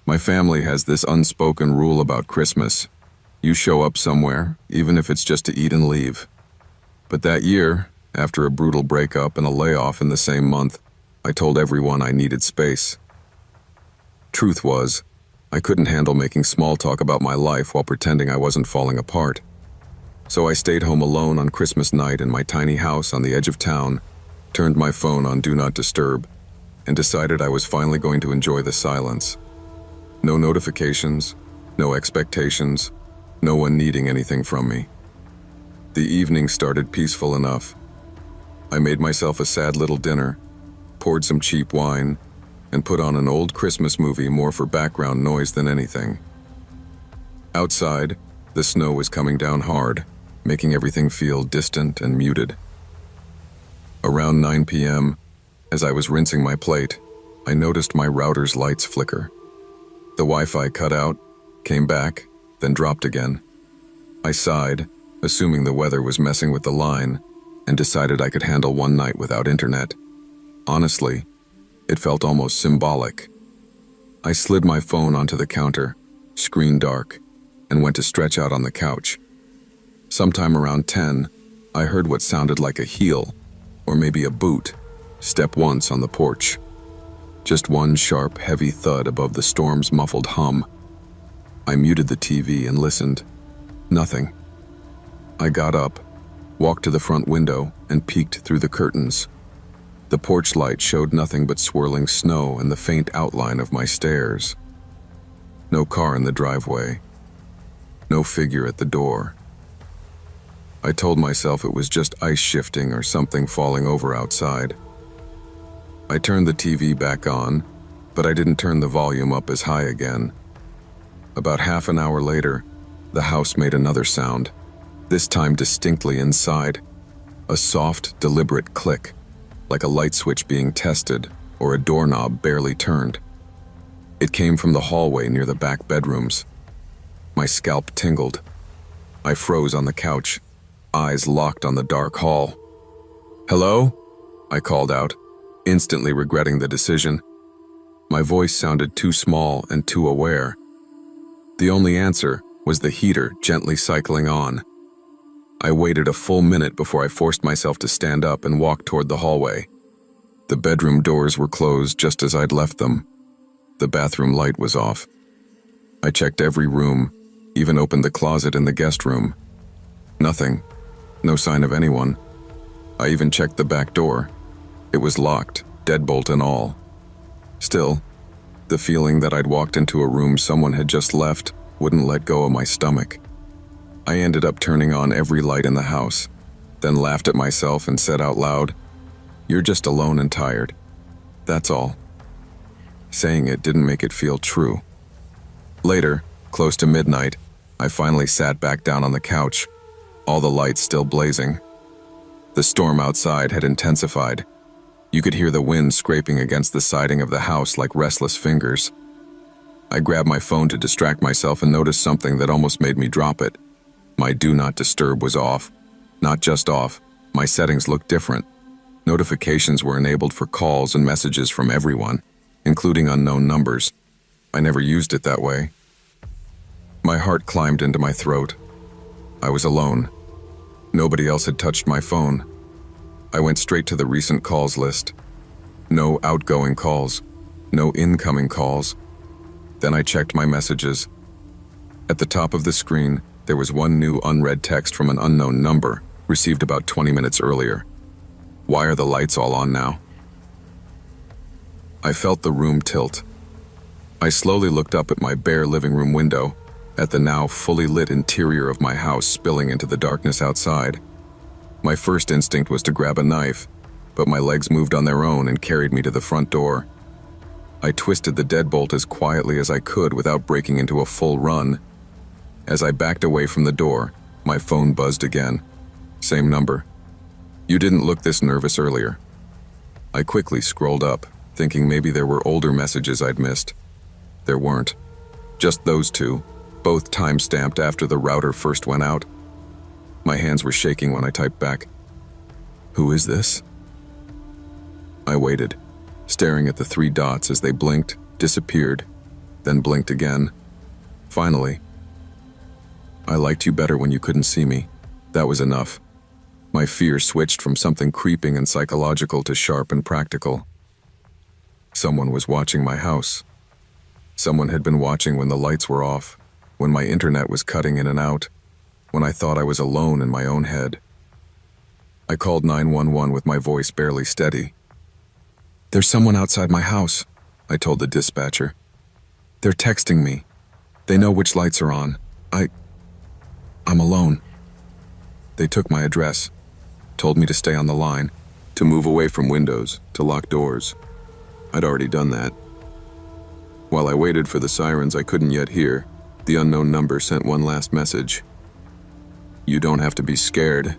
My family has this unspoken rule about Christmas. You show up somewhere, even if it's just to eat and leave. But that year, after a brutal breakup and a layoff in the same month, I told everyone I needed space. Truth was, I couldn't handle making small talk about my life while pretending I wasn't falling apart. So I stayed home alone on Christmas night in my tiny house on the edge of town, turned my phone on Do Not Disturb, and decided I was finally going to enjoy the silence. No notifications, no expectations, no one needing anything from me. The evening started peaceful enough. I made myself a sad little dinner, poured some cheap wine, and put on an old Christmas movie more for background noise than anything. Outside, the snow was coming down hard, making everything feel distant and muted. Around 9 p.m., as I was rinsing my plate, I noticed my router's lights flicker. The Wi-Fi cut out, came back, then dropped again. I sighed, assuming the weather was messing with the line, and decided I could handle one night without internet. Honestly, it felt almost symbolic. I slid my phone onto the counter, screen dark, and went to stretch out on the couch. Sometime around 10, I heard what sounded like a heel, or maybe a boot, step once on the porch. Just one sharp, heavy thud above the storm's muffled hum. I muted the TV and listened. Nothing. I got up, walked to the front window, and peeked through the curtains. The porch light showed nothing but swirling snow and the faint outline of my stairs. No car in the driveway. No figure at the door. I told myself it was just ice shifting or something falling over outside. I turned the TV back on, but I didn't turn the volume up as high again. About half an hour later, the house made another sound, this time distinctly inside. A soft, deliberate click, like a light switch being tested or a doorknob barely turned. It came from the hallway near the back bedrooms. My scalp tingled. I froze on the couch, eyes locked on the dark hall. "Hello?" I called out, instantly regretting the decision. My voice sounded too small and too aware. The only answer was the heater gently cycling on. I waited a full minute before I forced myself to stand up and walk toward the hallway. The bedroom doors were closed just as I'd left them. The bathroom light was off. I checked every room, even opened the closet in the guest room. Nothing. No sign of anyone. I even checked the back door. It was locked, deadbolt and all. Still, the feeling that I'd walked into a room someone had just left wouldn't let go of my stomach. I ended up turning on every light in the house, then laughed at myself and said out loud, "You're just alone and tired. That's all." Saying it didn't make it feel true. Later, close to midnight, I finally sat back down on the couch, all the lights still blazing. The storm outside had intensified. You could hear the wind scraping against the siding of the house like restless fingers. I grabbed my phone to distract myself and noticed something that almost made me drop it. My Do Not Disturb was off. Not just off, my settings looked different. Notifications were enabled for calls and messages from everyone, including unknown numbers. I never used it that way. My heart climbed into my throat. I was alone. Nobody else had touched my phone. I went straight to the recent calls list. No outgoing calls. No incoming calls. Then I checked my messages. At the top of the screen, there was one new unread text from an unknown number, received about 20 minutes earlier. "Why are the lights all on now?" I felt the room tilt. I slowly looked up at my bare living room window, at the now fully lit interior of my house spilling into the darkness outside. My first instinct was to grab a knife, but my legs moved on their own and carried me to the front door. I twisted the deadbolt as quietly as I could without breaking into a full run. As I backed away from the door, my phone buzzed again. Same number. "You didn't look this nervous earlier." I quickly scrolled up, thinking maybe there were older messages I'd missed. There weren't. Just those two, both time-stamped after the router first went out. My hands were shaking when I typed back, "Who is this?" I waited, staring at the 3 dots as they blinked, disappeared, then blinked again. Finally, "I liked you better when you couldn't see me." That was enough. My fear switched from something creeping and psychological to sharp and practical. Someone was watching my house. Someone had been watching when the lights were off, when my internet was cutting in and out, when I thought I was alone in my own head. I called 911 with my voice barely steady. "There's someone outside my house," I told the dispatcher. "They're texting me. They know which lights are on. I'm alone." They took my address, told me to stay on the line, to move away from windows, to lock doors. I'd already done that. While I waited for the sirens I couldn't yet hear, the unknown number sent one last message. "You don't have to be scared.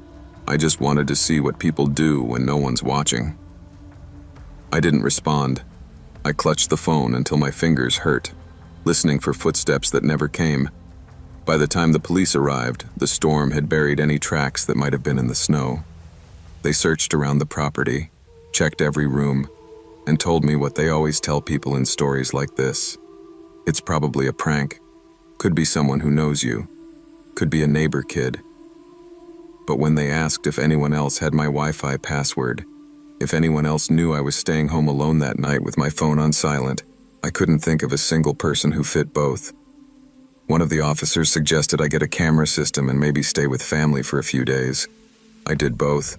I just wanted to see what people do when no one's watching." I didn't respond. I clutched the phone until my fingers hurt, listening for footsteps that never came. By the time the police arrived, the storm had buried any tracks that might have been in the snow. They searched around the property, checked every room, and told me what they always tell people in stories like this. It's probably a prank. Could be someone who knows you. Could be a neighbor kid. But when they asked if anyone else had my Wi-Fi password, if anyone else knew I was staying home alone that night with my phone on silent, I couldn't think of a single person who fit both. One of the officers suggested I get a camera system and maybe stay with family for a few days. I did both.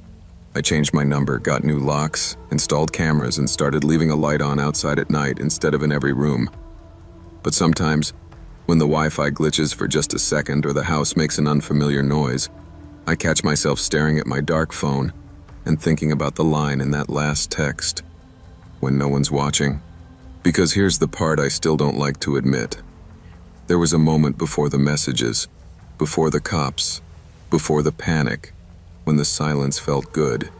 I changed my number, got new locks, installed cameras, and started leaving a light on outside at night instead of in every room. But sometimes, when the Wi-Fi glitches for just a second or the house makes an unfamiliar noise, I catch myself staring at my dark phone and thinking about the line in that last text, "When no one's watching." Because here's the part I still don't like to admit. There was a moment before the messages, before the cops, before the panic, when the silence felt good,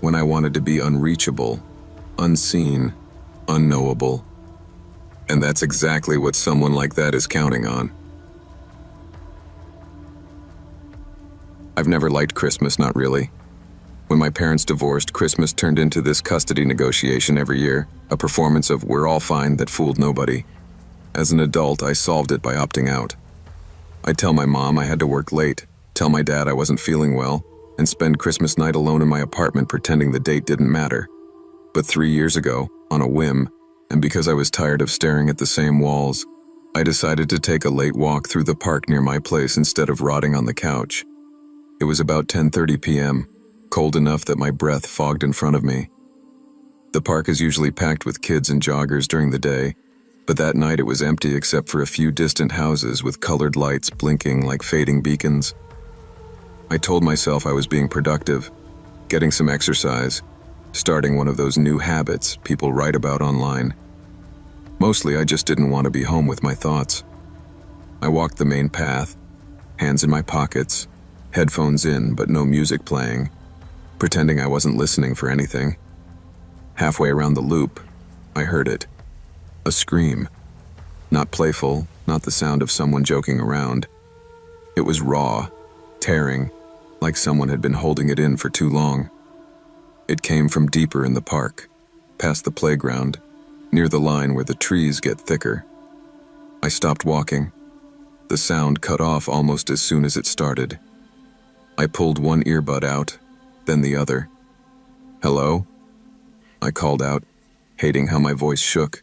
when I wanted to be unreachable, unseen, unknowable. And that's exactly what someone like that is counting on. I've never liked Christmas, not really. When my parents divorced, Christmas turned into this custody negotiation every year, a performance of "we're all fine" that fooled nobody. As an adult, I solved it by opting out. I'd tell my mom I had to work late, tell my dad I wasn't feeling well, and spend Christmas night alone in my apartment pretending the date didn't matter. But 3 years ago, on a whim, and because I was tired of staring at the same walls, I decided to take a late walk through the park near my place instead of rotting on the couch. It was about 10:30 p.m., cold enough that my breath fogged in front of me. The park is usually packed with kids and joggers during the day, but that night it was empty except for a few distant houses with colored lights blinking like fading beacons. I told myself I was being productive, getting some exercise, starting one of those new habits people write about online. Mostly I just didn't want to be home with my thoughts. I walked the main path, hands in my pockets, headphones in but no music playing, pretending I wasn't listening for anything. Halfway around the loop, I heard it. A scream. Not playful, not the sound of someone joking around. It was raw, tearing, like someone had been holding it in for too long. It came from deeper in the park, past the playground, near the line where the trees get thicker. I stopped walking. The sound cut off almost as soon as it started. I pulled one earbud out, then the other. "Hello?" I called out, hating how my voice shook.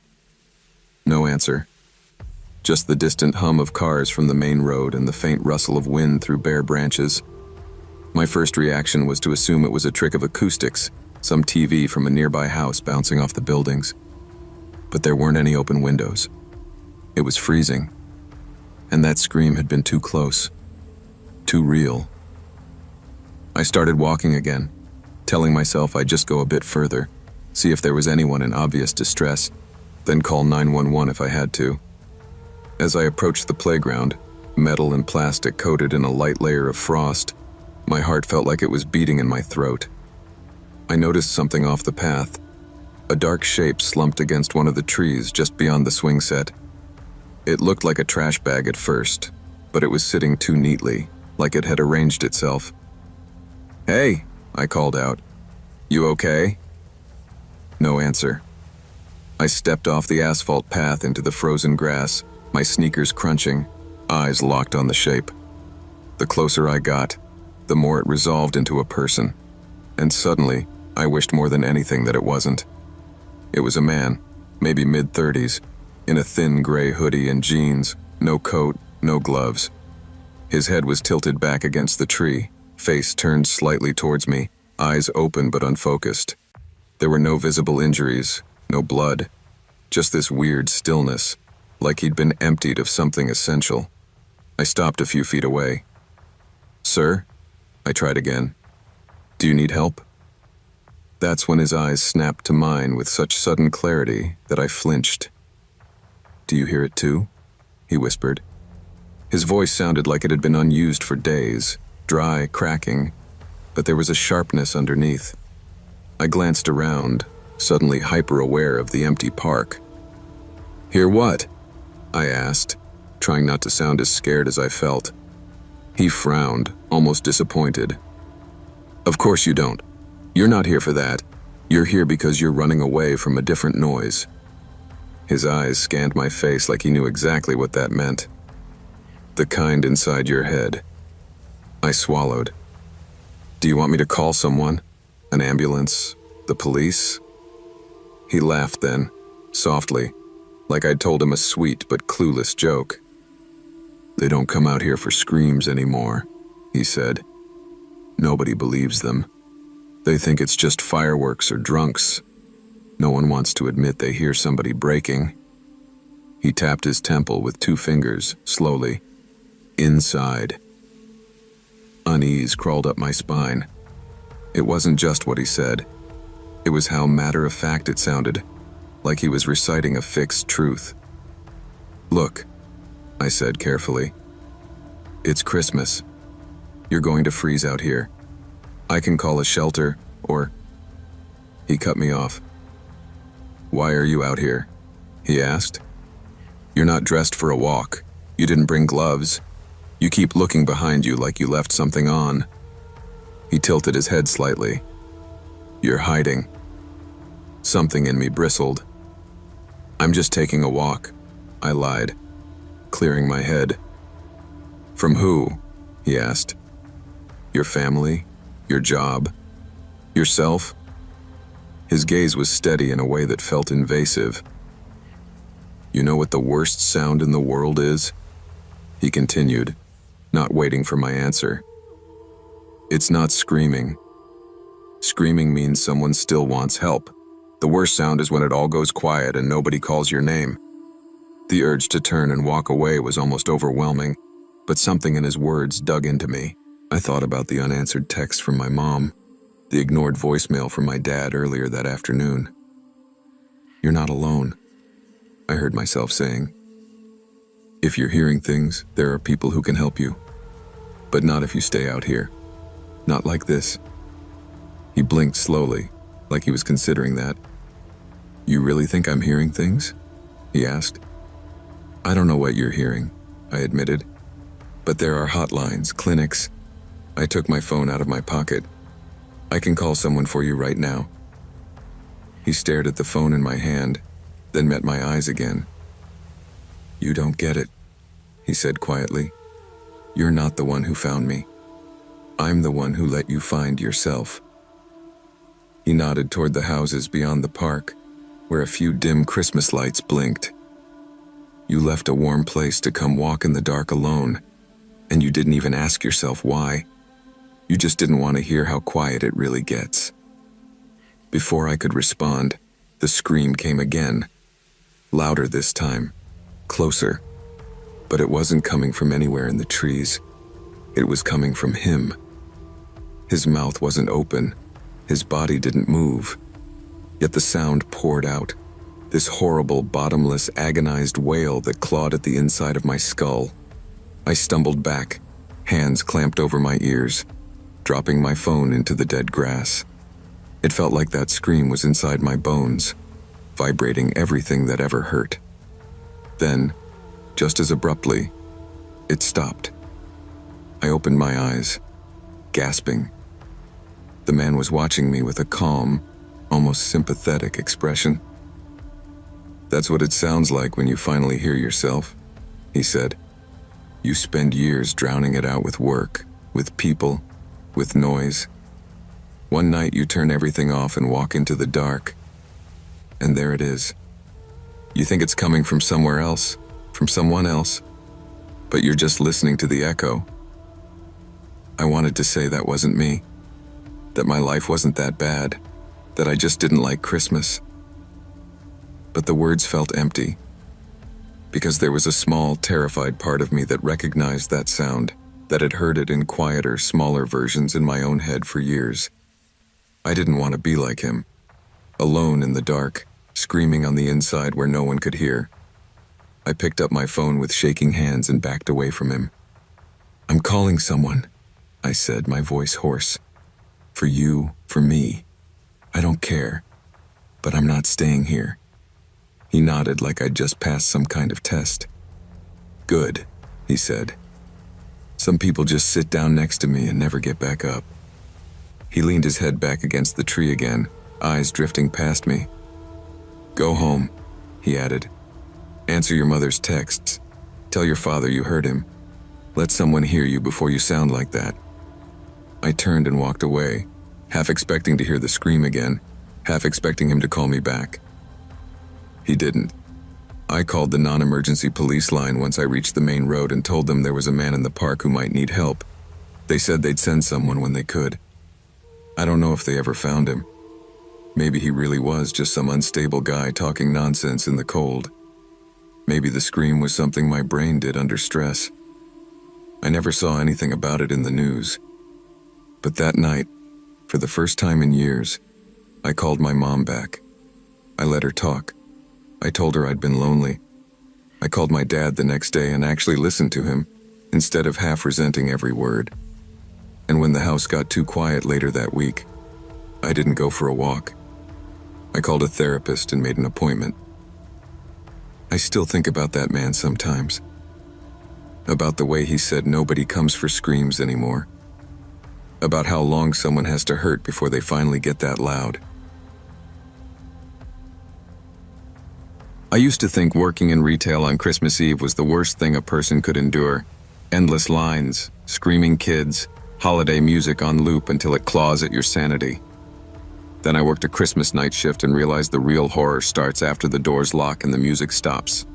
No answer. Just the distant hum of cars from the main road and the faint rustle of wind through bare branches. My first reaction was to assume it was a trick of acoustics, some TV from a nearby house bouncing off the buildings. But there weren't any open windows. It was freezing. And that scream had been too close. Too real. I started walking again, telling myself I'd just go a bit further, see if there was anyone in obvious distress, then call 911 if I had to. As I approached the playground, metal and plastic coated in a light layer of frost, my heart felt like it was beating in my throat. I noticed something off the path. A dark shape slumped against one of the trees just beyond the swing set. It looked like a trash bag at first, but it was sitting too neatly, like it had arranged itself. "Hey," I called out. "You okay?" No answer. I stepped off the asphalt path into the frozen grass, my sneakers crunching, eyes locked on the shape. The closer I got, the more it resolved into a person. And suddenly, I wished more than anything that it wasn't. It was a man, maybe mid-30s, in a thin gray hoodie and jeans, no coat, no gloves. His head was tilted back against the tree, face turned slightly towards me, eyes open but unfocused. There were no visible injuries, no blood, just this weird stillness, like he'd been emptied of something essential. I stopped a few feet away. "Sir?" I tried again. "Do you need help?" That's when his eyes snapped to mine with such sudden clarity that I flinched. "Do you hear it too?" he whispered. His voice sounded like it had been unused for days, dry, cracking, but there was a sharpness underneath. I glanced around, suddenly hyper-aware of the empty park. "Hear what?" I asked, trying not to sound as scared as I felt. He frowned, almost disappointed. "Of course you don't. You're not here for that. You're here because you're running away from a different noise." His eyes scanned my face like he knew exactly what that meant. "The kind inside your head." I swallowed. "Do you want me to call someone? An ambulance? The police?" He laughed then, softly, like I'd told him a sweet but clueless joke. "They don't come out here for screams anymore," he said. "Nobody believes them. They think it's just fireworks or drunks. No one wants to admit they hear somebody breaking." He tapped his temple with 2 fingers, slowly. "Inside." Unease crawled up my spine. It wasn't just what he said. It was how matter-of-fact it sounded, like he was reciting a fixed truth. "Look," I said carefully. "It's Christmas. You're going to freeze out here. I can call a shelter, or—" He cut me off. "Why are you out here?" he asked. "You're not dressed for a walk. You didn't bring gloves. You keep looking behind you like you left something on." He tilted his head slightly. "You're hiding." Something in me bristled. "I'm just taking a walk," I lied, clearing my head. "From who?" he asked. "Your family? Your job? Yourself?" His gaze was steady in a way that felt invasive. "You know what the worst sound in the world is?" he continued, not waiting for my answer. "It's not screaming. Screaming means someone still wants help. The worst sound is when it all goes quiet and nobody calls your name." The urge to turn and walk away was almost overwhelming, but something in his words dug into me. I thought about the unanswered text from my mom, the ignored voicemail from my dad earlier that afternoon. "You're not alone," I heard myself saying. "If you're hearing things, there are people who can help you. But not if you stay out here. Not like this." He blinked slowly, like he was considering that. "You really think I'm hearing things?" he asked. "I don't know what you're hearing," I admitted. "But there are hotlines, clinics." I took my phone out of my pocket. "I can call someone for you right now." He stared at the phone in my hand, then met my eyes again. "You don't get it," he said quietly. "You're not the one who found me. I'm the one who let you find yourself." He nodded toward the houses beyond the park, where a few dim Christmas lights blinked. "You left a warm place to come walk in the dark alone, and you didn't even ask yourself why. You just didn't want to hear how quiet it really gets." Before I could respond, the scream came again. Louder this time, closer. But it wasn't coming from anywhere in the trees. It was coming from him. His mouth wasn't open. His body didn't move. Yet the sound poured out, this horrible, bottomless, agonized wail that clawed at the inside of my skull. I stumbled back, hands clamped over my ears, dropping my phone into the dead grass. It felt like that scream was inside my bones, vibrating everything that ever hurt. Then, just as abruptly, it stopped. I opened my eyes, gasping. The man was watching me with a calm, almost sympathetic expression. That's what it sounds like when you finally hear yourself, he said. You spend years drowning it out with work, with people, with noise. One night you turn everything off and walk into the dark, and there it is. You think it's coming from somewhere else, from someone else, but you're just listening to the echo. I wanted to say that wasn't me, that my life wasn't that bad, that I just didn't like Christmas. But the words felt empty, because there was a small, terrified part of me that recognized that sound, that had heard it in quieter, smaller versions in my own head for years. I didn't want to be like him, alone in the dark, screaming on the inside where no one could hear. I picked up my phone with shaking hands and backed away from him. I'm calling someone, I said, my voice hoarse. For you, for me. I don't care, but I'm not staying here. He nodded like I'd just passed some kind of test. Good, he said. Some people just sit down next to me and never get back up. He leaned his head back against the tree again, eyes drifting past me. Go home, he added. Answer your mother's texts. Tell your father you heard him. Let someone hear you before you sound like that. I turned and walked away, half expecting to hear the scream again, half expecting him to call me back. He didn't. I called the non-emergency police line once I reached the main road and told them there was a man in the park who might need help. They said they'd send someone when they could. I don't know if they ever found him. Maybe he really was just some unstable guy talking nonsense in the cold. Maybe the scream was something my brain did under stress. I never saw anything about it in the news. But that night, for the first time in years, I called my mom back. I let her talk. I told her I'd been lonely. I called my dad the next day and actually listened to him, instead of half resenting every word. And when the house got too quiet later that week, I didn't go for a walk. I called a therapist and made an appointment. I still think about that man sometimes. About the way he said nobody comes for screams anymore. About how long someone has to hurt before they finally get that loud. I used to think working in retail on Christmas Eve was the worst thing a person could endure. Endless lines, screaming kids, holiday music on loop until it claws at your sanity. Then I worked a Christmas night shift and realized the real horror starts after the doors lock and the music stops.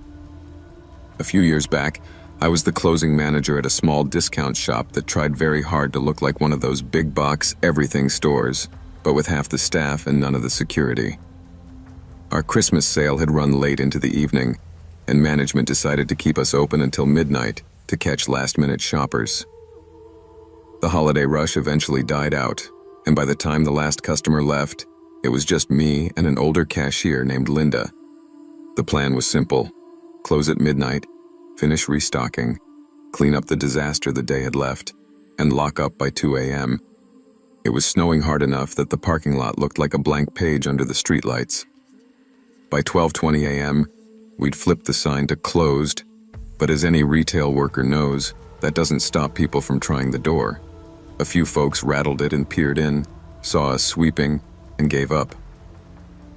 A few years back, I was the closing manager at a small discount shop that tried very hard to look like one of those big box everything stores, but with half the staff and none of the security. Our Christmas sale had run late into the evening, and management decided to keep us open until midnight to catch last-minute shoppers. The holiday rush eventually died out, and by the time the last customer left, it was just me and an older cashier named Linda. The plan was simple: close at midnight, finish restocking, clean up the disaster the day had left, and lock up by 2 a.m. It was snowing hard enough that the parking lot looked like a blank page under the streetlights. By 12:20 a.m., we'd flipped the sign to closed, but as any retail worker knows, that doesn't stop people from trying the door. A few folks rattled it and peered in, saw us sweeping, and gave up.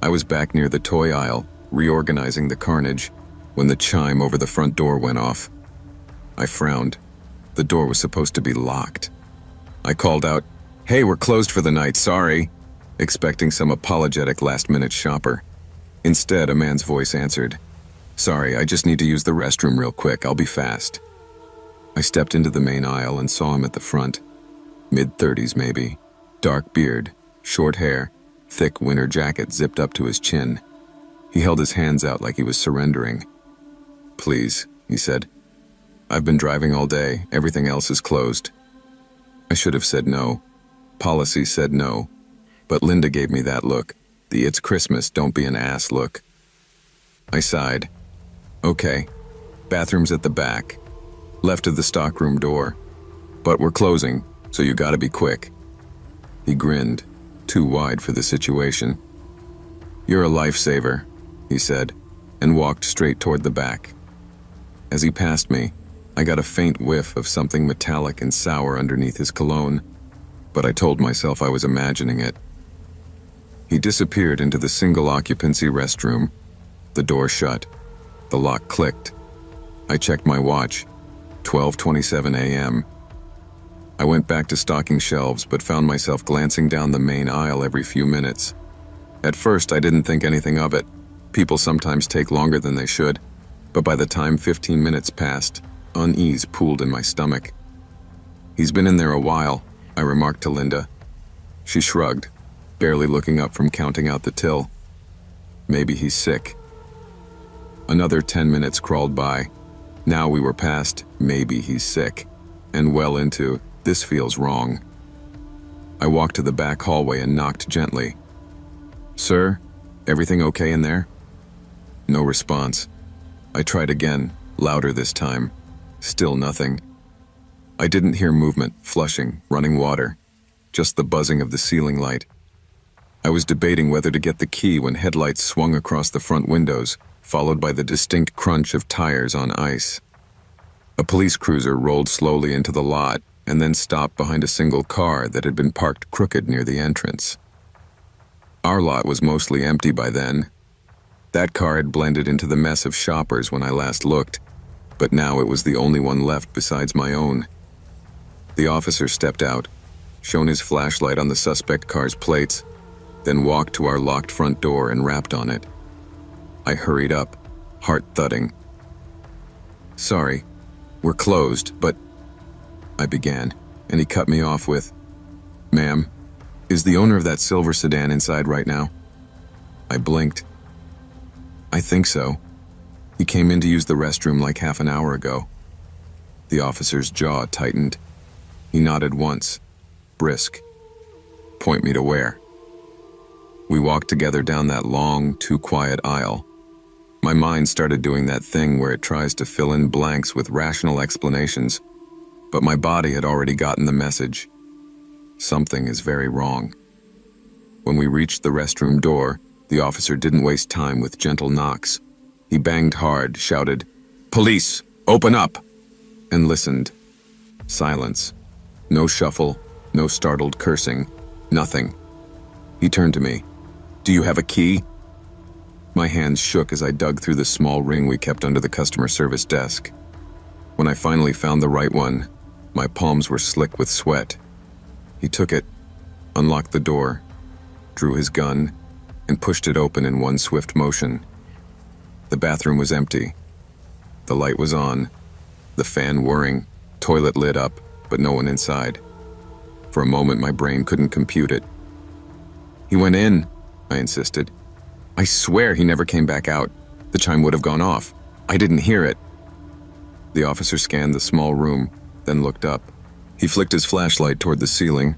I was back near the toy aisle, reorganizing the carnage, when the chime over the front door went off. I frowned. The door was supposed to be locked. I called out, "Hey, we're closed for the night, sorry," expecting some apologetic last-minute shopper. Instead, a man's voice answered, "Sorry, I just need to use the restroom real quick, I'll be fast." I stepped into the main aisle and saw him at the front. Mid-30s maybe, dark beard, short hair, thick winter jacket zipped up to his chin. He held his hands out like he was surrendering. "Please," he said. "I've been driving all day, everything else is closed." I should have said no. Policy said no. But Linda gave me that look, the "it's Christmas, don't be an ass" look. I sighed. "Okay, bathroom's at the back, left of the stockroom door. But we're closing, so you gotta be quick." He grinned, too wide for the situation. "You're a lifesaver," he said, and walked straight toward the back. As he passed me, I got a faint whiff of something metallic and sour underneath his cologne, but I told myself I was imagining it. He disappeared into the single-occupancy restroom, The door shut. The lock clicked. I checked my watch. 12:27 a.m. I went back to stocking shelves, but found myself glancing down the main aisle every few minutes. At first, I didn't think anything of it. People sometimes take longer than they should, but by the time 15 minutes passed, unease pooled in my stomach. "He's been in there a while," I remarked to Linda. She shrugged, barely looking up from counting out the till. "Maybe he's sick." Another 10 minutes crawled by. Now we were past "maybe he's sick" and well into "this feels wrong." I walked to the back hallway and knocked gently. "Sir, everything okay in there?" No response. I tried again, louder this time. Still nothing. I didn't hear movement, flushing, running water, just the buzzing of the ceiling light. I was debating whether to get the key when headlights swung across the front windows, followed by the distinct crunch of tires on ice. A police cruiser rolled slowly into the lot and then stopped behind a single car that had been parked crooked near the entrance. Our lot was mostly empty by then. That car had blended into the mess of shoppers when I last looked, but now it was the only one left besides my own. The officer stepped out, shone his flashlight on the suspect car's plates, then walked to our locked front door and rapped on it. I hurried up, heart thudding. "Sorry, we're closed, but—" I began, and he cut me off with, "Ma'am, is the owner of that silver sedan inside right now?" I blinked. "I think so. He came in to use the restroom like half an hour ago." The officer's jaw tightened. He nodded once, brisk. "Point me to where?" We walked together down that long, too quiet aisle. My mind started doing that thing where it tries to fill in blanks with rational explanations, but my body had already gotten the message. Something is very wrong. When we reached the restroom door, the officer didn't waste time with gentle knocks. He banged hard, shouted, "Police, open up!" and listened. Silence. No shuffle, no startled cursing, nothing. He turned to me. "Do you have a key?" My hands shook as I dug through the small ring we kept under the customer service desk. When I finally found the right one, my palms were slick with sweat. He took it, unlocked the door, drew his gun, and pushed it open in one swift motion. The bathroom was empty. The light was on, the fan whirring, toilet lit up, but no one inside. For a moment, my brain couldn't compute it. "He went in," I insisted. "I swear he never came back out. The chime would have gone off. I didn't hear it." The officer scanned the small room, then looked up. He flicked his flashlight toward the ceiling,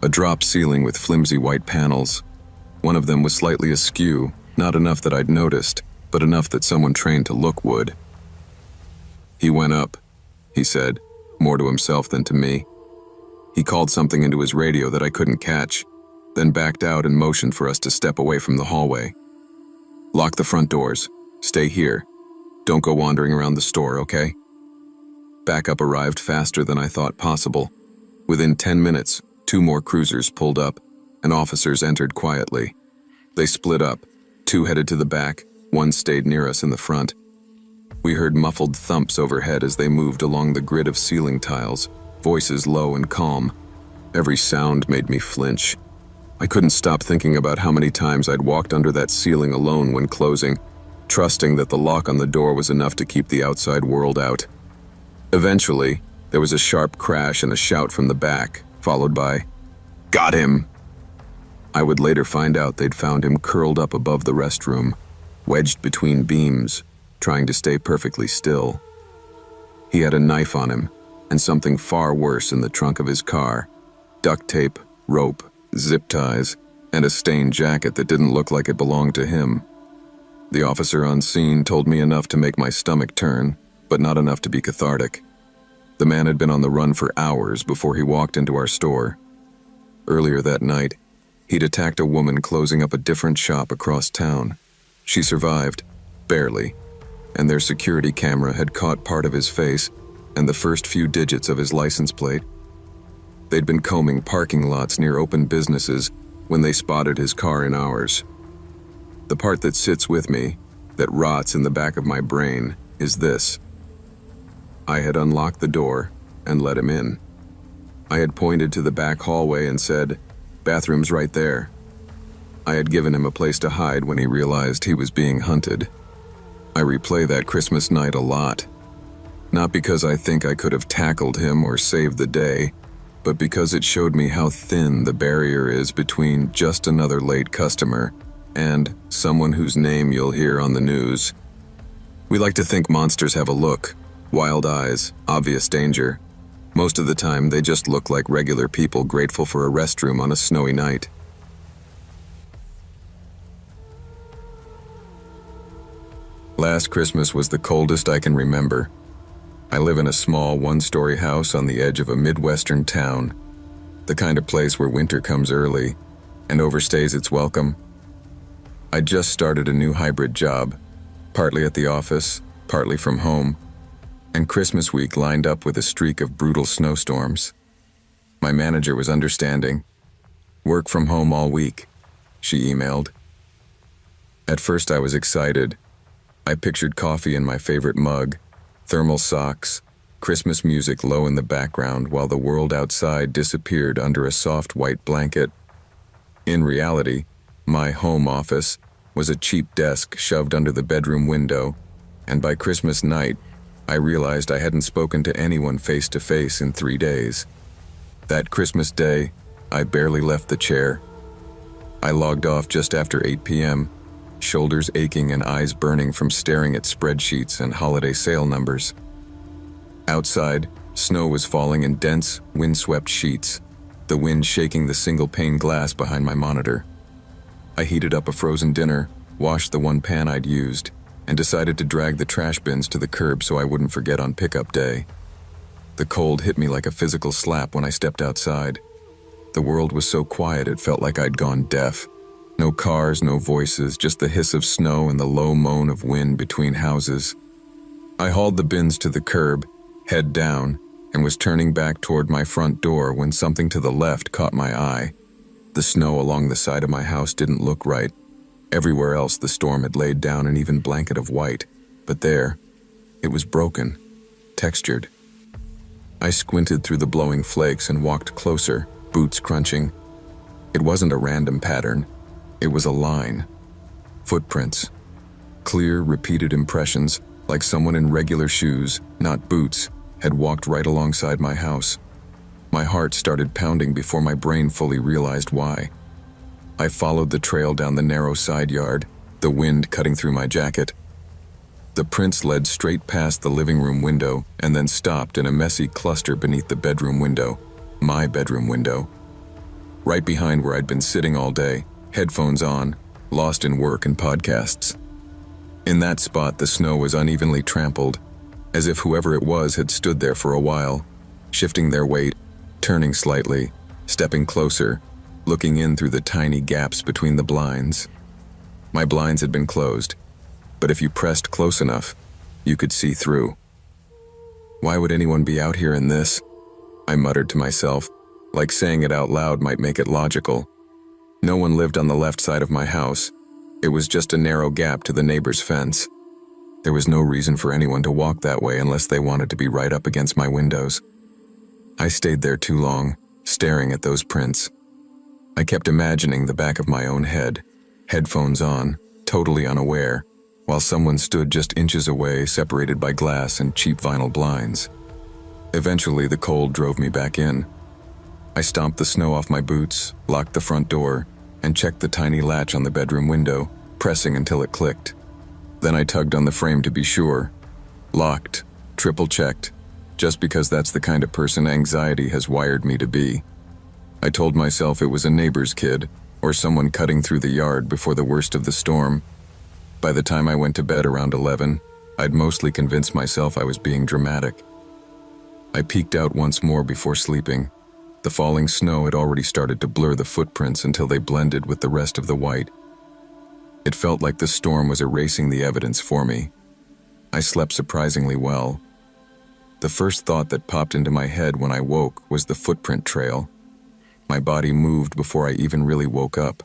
a drop ceiling with flimsy white panels. One of them was slightly askew, not enough that I'd noticed, but enough that someone trained to look would. "He went up," he said, more to himself than to me. He called something into his radio that I couldn't catch, then backed out and motioned for us to step away from the hallway. "Lock the front doors. Stay here. Don't go wandering around the store, okay?" Backup arrived faster than I thought possible. Within 10 minutes, 2 more cruisers pulled up, and officers entered quietly. They split up. 2 headed to the back, 1 stayed near us in the front. We heard muffled thumps overhead as they moved along the grid of ceiling tiles, voices low and calm. Every sound made me flinch. I couldn't stop thinking about how many times I'd walked under that ceiling alone when closing, trusting that the lock on the door was enough to keep the outside world out. Eventually, there was a sharp crash and a shout from the back, followed by, "Got him!" I would later find out they'd found him curled up above the restroom, wedged between beams, trying to stay perfectly still. He had a knife on him, and something far worse in the trunk of his car: duct tape, rope, zip ties, and a stained jacket that didn't look like it belonged to him. The officer on scene told me enough to make my stomach turn, but not enough to be cathartic. The man had been on the run for hours before he walked into our store. Earlier that night, he'd attacked a woman closing up a different shop across town. She survived, barely, and their security camera had caught part of his face and the first few digits of his license plate. They'd been combing parking lots near open businesses when they spotted his car in ours. The part that sits with me, that rots in the back of my brain is this. I had unlocked the door and let him in. I had pointed to the back hallway and said, "Bathroom's right there." I had given him a place to hide when he realized he was being hunted. I replay that Christmas night a lot. Not because I think I could have tackled him or saved the day, but because it showed me how thin the barrier is between just another late customer and someone whose name you'll hear on the news. We like to think monsters have a look, wild eyes, obvious danger. Most of the time, they just look like regular people grateful for a restroom on a snowy night. Last Christmas was the coldest I can remember. I live in a small one-story house on the edge of a Midwestern town, the kind of place where winter comes early and overstays its welcome. I just started a new hybrid job, partly at the office, partly from home, and Christmas week lined up with a streak of brutal snowstorms. My manager was understanding. "Work from home all week," she emailed. At first I was excited. I pictured coffee in my favorite mug, thermal socks, Christmas music low in the background while the world outside disappeared under a soft white blanket. In reality, my home office was a cheap desk shoved under the bedroom window, and by Christmas night, I realized I hadn't spoken to anyone face to face in 3 days. That Christmas day, I barely left the chair. I logged off just after 8 p.m., shoulders aching and eyes burning from staring at spreadsheets and holiday sale numbers. Outside, snow was falling in dense, windswept sheets, the wind shaking the single-pane glass behind my monitor. I heated up a frozen dinner, washed the one pan I'd used, and decided to drag the trash bins to the curb so I wouldn't forget on pickup day. The cold hit me like a physical slap when I stepped outside. The world was so quiet it felt like I'd gone deaf. No cars, no voices, just the hiss of snow and the low moan of wind between houses. I hauled the bins to the curb, head down, and was turning back toward my front door when something to the left caught my eye. The snow along the side of my house didn't look right. Everywhere else the storm had laid down an even blanket of white, but there, it was broken, textured. I squinted through the blowing flakes and walked closer, boots crunching. It wasn't a random pattern. It was a line. Footprints. Clear, repeated impressions, like someone in regular shoes, not boots, had walked right alongside my house. My heart started pounding before my brain fully realized why. I followed the trail down the narrow side yard, the wind cutting through my jacket. The prints led straight past the living room window and then stopped in a messy cluster beneath the bedroom window, my bedroom window. Right behind where I'd been sitting all day, headphones on, lost in work and podcasts. In that spot, the snow was unevenly trampled, as if whoever it was had stood there for a while, shifting their weight, turning slightly, stepping closer, looking in through the tiny gaps between the blinds. My blinds had been closed, but if you pressed close enough, you could see through. Why would anyone be out here in this? I muttered to myself, like saying it out loud might make it logical. No one lived on the left side of my house. It was just a narrow gap to the neighbor's fence. There was no reason for anyone to walk that way unless they wanted to be right up against my windows. I stayed there too long, staring at those prints. I kept imagining the back of my own head, headphones on, totally unaware, while someone stood just inches away, separated by glass and cheap vinyl blinds. Eventually, the cold drove me back in. I stomped the snow off my boots, locked the front door, and checked the tiny latch on the bedroom window, pressing until it clicked. Then I tugged on the frame to be sure. Locked, triple-checked, just because that's the kind of person anxiety has wired me to be. I told myself it was a neighbor's kid, or someone cutting through the yard before the worst of the storm. By the time I went to bed around 11, I'd mostly convinced myself I was being dramatic. I peeked out once more before sleeping. The falling snow had already started to blur the footprints until they blended with the rest of the white. It felt like the storm was erasing the evidence for me. I slept surprisingly well. The first thought that popped into my head when I woke was the footprint trail. My body moved before I even really woke up.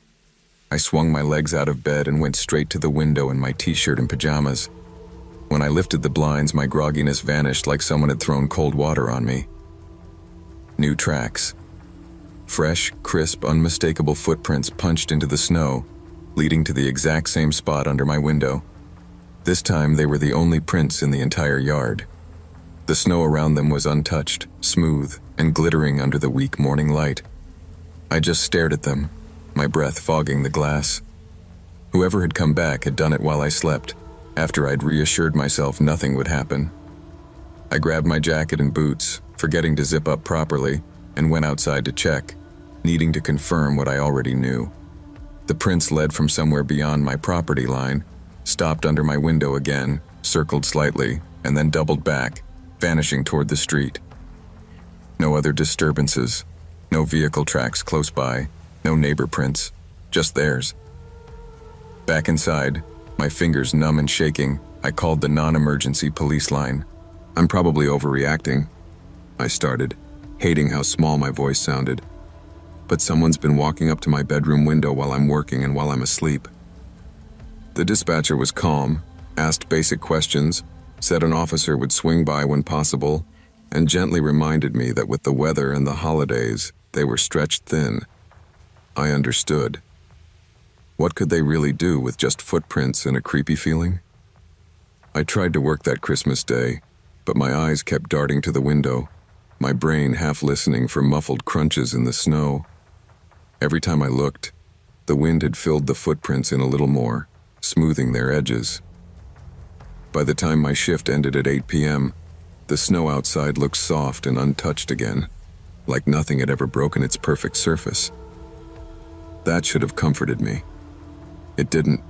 I swung my legs out of bed and went straight to the window in my t-shirt and pajamas. When I lifted the blinds, my grogginess vanished like someone had thrown cold water on me. New tracks. Fresh, crisp, unmistakable footprints punched into the snow, leading to the exact same spot under my window. This time, they were the only prints in the entire yard. The snow around them was untouched, smooth, and glittering under the weak morning light. I just stared at them, my breath fogging the glass. Whoever had come back had done it while I slept, after I'd reassured myself nothing would happen. I grabbed my jacket and boots, forgetting to zip up properly, and went outside to check, needing to confirm what I already knew. The prints led from somewhere beyond my property line, stopped under my window again, circled slightly, and then doubled back, vanishing toward the street. No other disturbances, no vehicle tracks close by, no neighbor prints, just theirs. Back inside, my fingers numb and shaking, I called the non-emergency police line. "I'm probably overreacting," I started, hating how small my voice sounded. "But someone's been walking up to my bedroom window while I'm working and while I'm asleep." The dispatcher was calm, asked basic questions, said an officer would swing by when possible, and gently reminded me that with the weather and the holidays, they were stretched thin. I understood. What could they really do with just footprints and a creepy feeling? I tried to work that Christmas day, but my eyes kept darting to the window, my brain half listening for muffled crunches in the snow. Every time I looked, the wind had filled the footprints in a little more, smoothing their edges. By the time my shift ended at 8 p.m., the snow outside looked soft and untouched again, like nothing had ever broken its perfect surface. That should have comforted me. It didn't.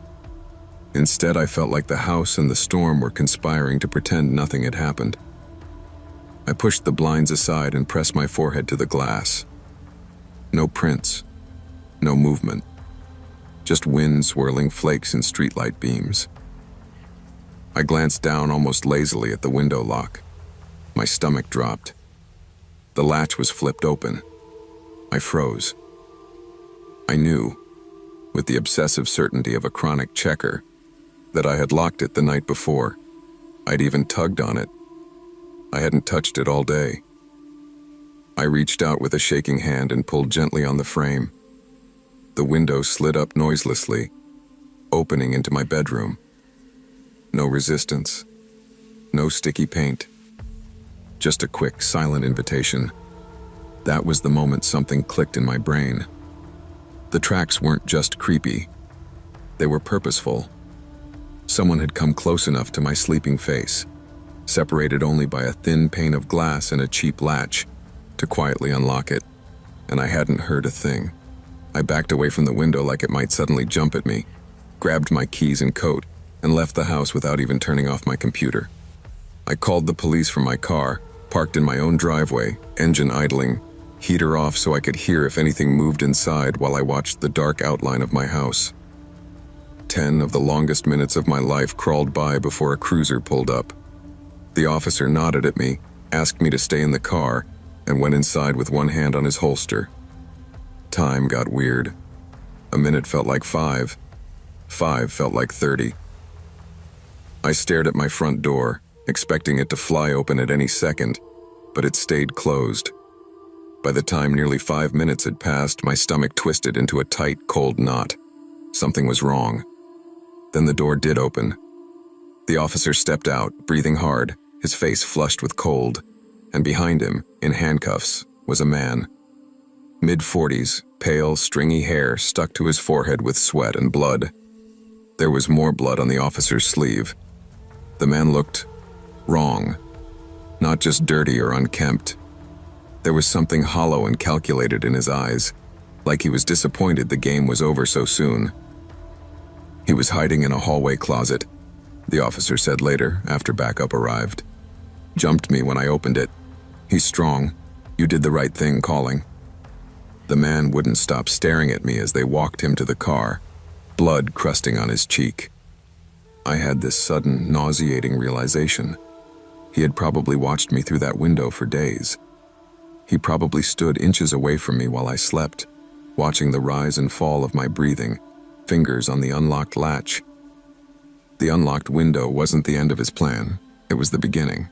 Instead, I felt like the house and the storm were conspiring to pretend nothing had happened. I pushed the blinds aside and pressed my forehead to the glass. No prints, no movement, just wind swirling flakes in streetlight beams. I glanced down almost lazily at the window lock. My stomach dropped. The latch was flipped open. I froze. I knew, with the obsessive certainty of a chronic checker, that I had locked it the night before. I'd even tugged on it. I hadn't touched it all day. I reached out with a shaking hand and pulled gently on the frame. The window slid up noiselessly, opening into my bedroom. No resistance, no sticky paint, just a quick, silent invitation. That was the moment something clicked in my brain. The tracks weren't just creepy, they were purposeful. Someone had come close enough to my sleeping face, separated only by a thin pane of glass and a cheap latch, to quietly unlock it, and I hadn't heard a thing. I backed away from the window like it might suddenly jump at me, grabbed my keys and coat, and left the house without even turning off my computer. I called the police from my car, parked in my own driveway, engine idling, heater off so I could hear if anything moved inside while I watched the dark outline of my house. 10 of the longest minutes of my life crawled by before a cruiser pulled up. The officer nodded at me, asked me to stay in the car, and went inside with one hand on his holster. Time got weird. A minute felt like 5. 5 felt like 30. I stared at my front door, expecting it to fly open at any second, but it stayed closed. By the time nearly 5 minutes had passed, my stomach twisted into a tight, cold knot. Something was wrong. Then the door did open. The officer stepped out, breathing hard, his face flushed with cold, and behind him, in handcuffs, was a man. Mid-40s, pale, stringy hair stuck to his forehead with sweat and blood. There was more blood on the officer's sleeve. The man looked wrong, not just dirty or unkempt. There was something hollow and calculated in his eyes, like he was disappointed the game was over so soon. He was hiding in a hallway closet, the officer said later, after backup arrived. Jumped me when I opened it. He's strong. You did the right thing calling. The man wouldn't stop staring at me as they walked him to the car, blood crusting on his cheek. I had this sudden, nauseating realization. He had probably watched me through that window for days. He probably stood inches away from me while I slept, watching the rise and fall of my breathing, fingers on the unlocked latch. The unlocked window wasn't the end of his plan, it was the beginning.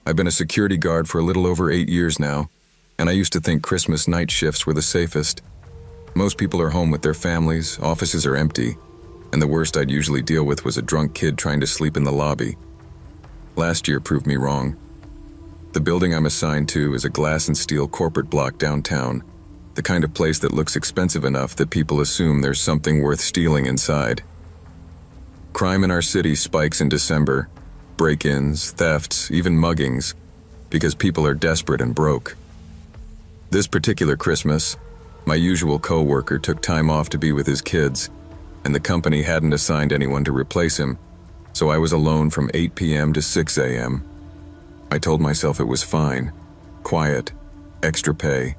I've been a security guard for a little over 8 years now, and I used to think Christmas night shifts were the safest. Most people are home with their families, offices are empty, and the worst I'd usually deal with was a drunk kid trying to sleep in the lobby. Last year proved me wrong. The building I'm assigned to is a glass and steel corporate block downtown, the kind of place that looks expensive enough that people assume there's something worth stealing inside. Crime in our city spikes in December, break-ins, thefts, even muggings, because people are desperate and broke. This particular Christmas, my usual co-worker took time off to be with his kids, and the company hadn't assigned anyone to replace him, so I was alone from 8 p.m. to 6 a.m. I told myself it was fine, quiet, extra pay.